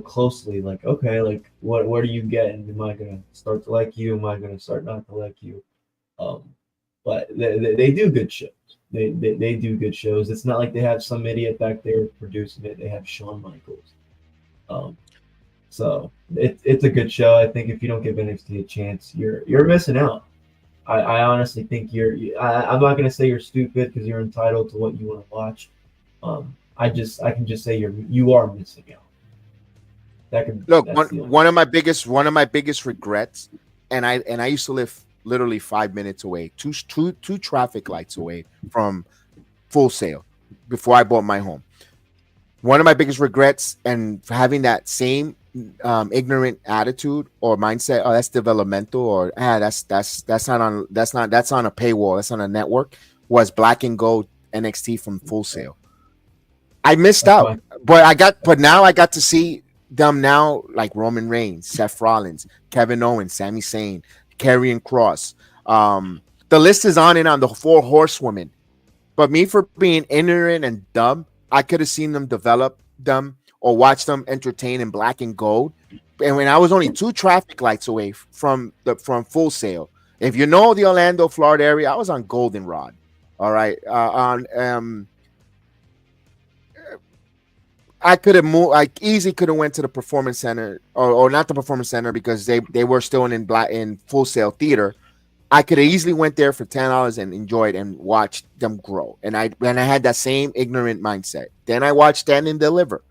closely. Like, okay, like what are you getting? Am I gonna start to like you? Am I gonna start not to like you? But they do good shows. They do good shows. It's not like they have some idiot back there producing it. They have Shawn Michaels. So it's a good show. I think if you don't give NXT a chance, you're missing out. I honestly think I'm not gonna say you're stupid because you're entitled to what you want to watch. I can just say you are missing out. One of my biggest regrets, and I used to live literally 5 minutes away, two traffic lights away from Full Sail before I bought my home. One of my biggest regrets and having that same ignorant attitude or mindset, that's developmental, or that's on a paywall, that's on a network, was Black and Gold NXT from Full Sail. I missed out, but now I got to see them now, like Roman Reigns, Seth Rollins, Kevin Owens, Sami Zayn, Karrion Kross. The list is on and on, the 4 horsewomen. But me, for being ignorant and dumb, I could have seen them develop them or watch them entertain in Black and Gold. And when I was only 2 traffic lights away from Full Sail. If you know the Orlando, Florida area, I was on Goldenrod. All right. I could have moved. I easily could have went to the Performance Center, or not the Performance Center, because they were still in Full Sail Theater. I could have easily went there for $10 and enjoyed and watched them grow. And I had that same ignorant mindset. Then I watched Stand and Deliver,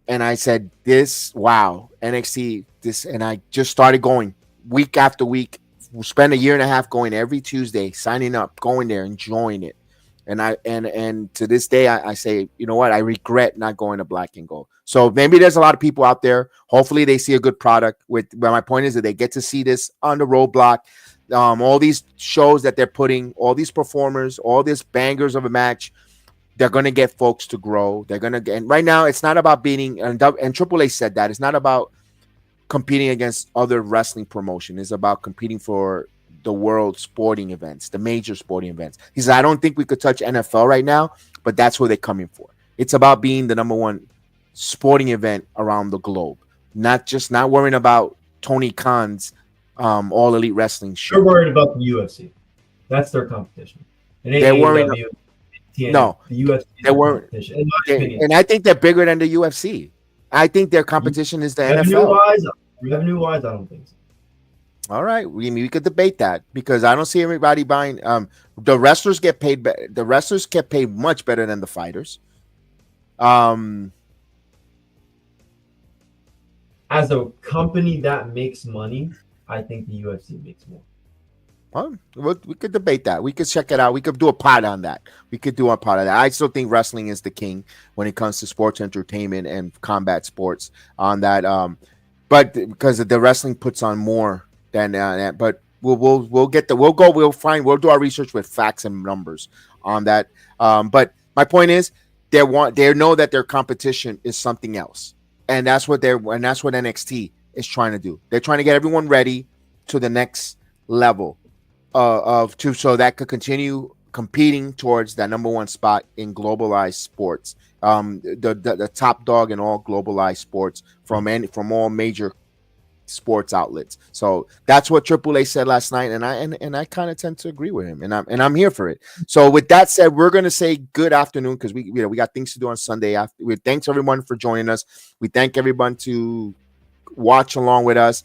and I said, NXT, this, and I just started going week after week. We spent a year and a half going every Tuesday, signing up, going there, enjoying it. And to this day, I say, you know what? I regret not going to Black and Gold. So maybe there's a lot of people out there. Hopefully they see a good product. But my point is that they get to see this on the roadblock. All these shows that they're putting, all these performers, all these bangers of a match, they're going to get folks to grow. They're going to get, and right now it's not about beating, and Triple H said that, it's not about competing against other wrestling promotion. It's about competing for the world sporting events, the major sporting events. He said, I don't think we could touch NFL right now, but that's what they're coming for. It's about being the number one sporting event around the globe, not worrying about Tony Khan's All Elite Wrestling show. They're worried about the UFC. That's their competition. They're worried. No, the UFC. They weren't. And I think they're bigger than the UFC. I think their competition is the NFL. Revenue-wise, I don't think so. All right, we could debate that because I don't see everybody buying. The wrestlers get paid. The wrestlers get paid much better than the fighters. As a company that makes money, I think the UFC makes more. We could debate that. We could check it out. We could do a pod on that. I still think wrestling is the king when it comes to sports entertainment and combat sports on that. But because the wrestling puts on more than that, but We'll get the we'll do our research with facts and numbers on that. But my point is, they know that their competition is something else, and that's what NXT is trying to do. They're trying to get everyone ready to the next level so that could continue competing towards that number one spot in globalized sports. The top dog in all globalized sports from all major sports outlets. So that's what Triple A said last night, and I kind of tend to agree with him, and I'm here for it. So with that said, we're gonna say good afternoon because we got things to do on Sunday. Thanks everyone for joining us. We thank everyone to watch along with us.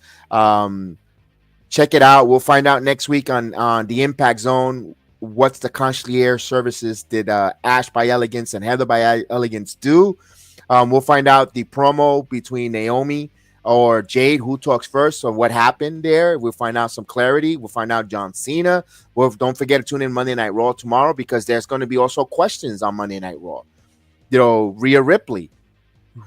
Check it out. We'll find out next week on the Impact Zone. What's the concierge services did Ash by Elegance and Heather by Elegance do? We'll find out the promo between Naomi or Jade, who talks first, or what happened there. We'll find out some clarity. We'll find out John Cena. Don't forget to tune in Monday Night Raw tomorrow because there's going to be also questions on Monday Night Raw. Rhea Ripley.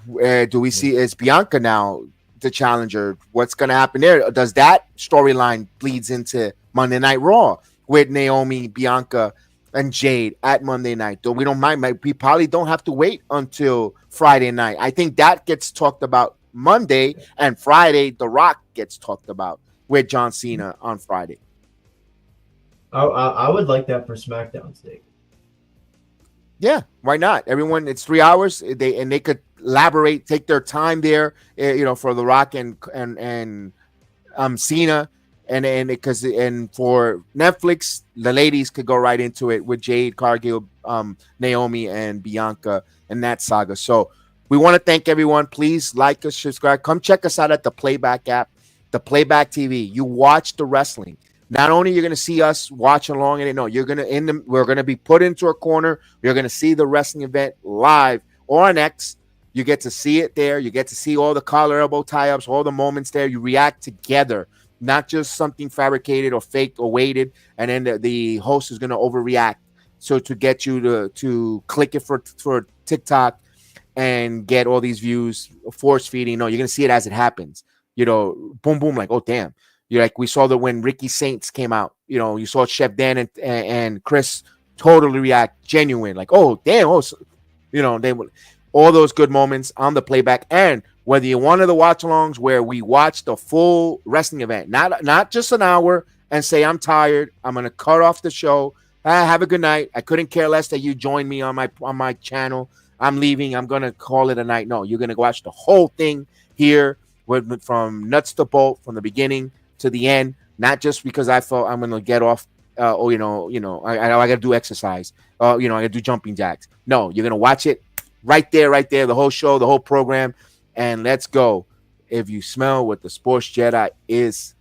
Do we see is Bianca now the challenger? What's going to happen there? Does that storyline bleeds into Monday Night Raw with Naomi, Bianca, and Jade at Monday night? Though we don't mind, we probably don't have to wait until Friday night. I think that gets talked about Monday, and Friday, The Rock gets talked about with John Cena on Friday. I would like that for SmackDown's sake. Yeah, why not? Everyone, it's 3 hours. They could elaborate, take their time there, for The Rock and Cena. And for Netflix, the ladies could go right into it with Jade Cargill, Naomi, and Bianca and that saga. So we want to thank everyone. Please like us, subscribe. Come check us out at the Playback app, the Playback TV. You watch the wrestling. Not only you're going to see us watch along in it, no, we're going to be put into a corner. You're going to see the wrestling event live or on X. You get to see it there. You get to see all the collar elbow tie-ups, all the moments there. You react together. Not just something fabricated or faked or weighted, and then the host is going to overreact. So to get you to click it for TikTok and get all these views, force feeding. No, you're going to see it as it happens. Boom, boom, like, oh, damn. You're like, we saw that when Ricky Saints came out. You saw Chef Dan and Chris totally react genuine. Like, oh, damn. Oh, they would. All those good moments on the Playback. And whether you're one of the watch-alongs where we watch the full wrestling event, not just an hour and say, I'm tired, I'm going to cut off the show. Have a good night. I couldn't care less that you joined me on my channel. I'm leaving. I'm going to call it a night. No, you're going to watch the whole thing here from nuts to bolt, from the beginning to the end, not just because I thought I'm going to get off. I got to do exercise. I got to do jumping jacks. No, you're going to watch it right there, the whole show, the whole program. And let's go. If you smell what the Sports Jedi is.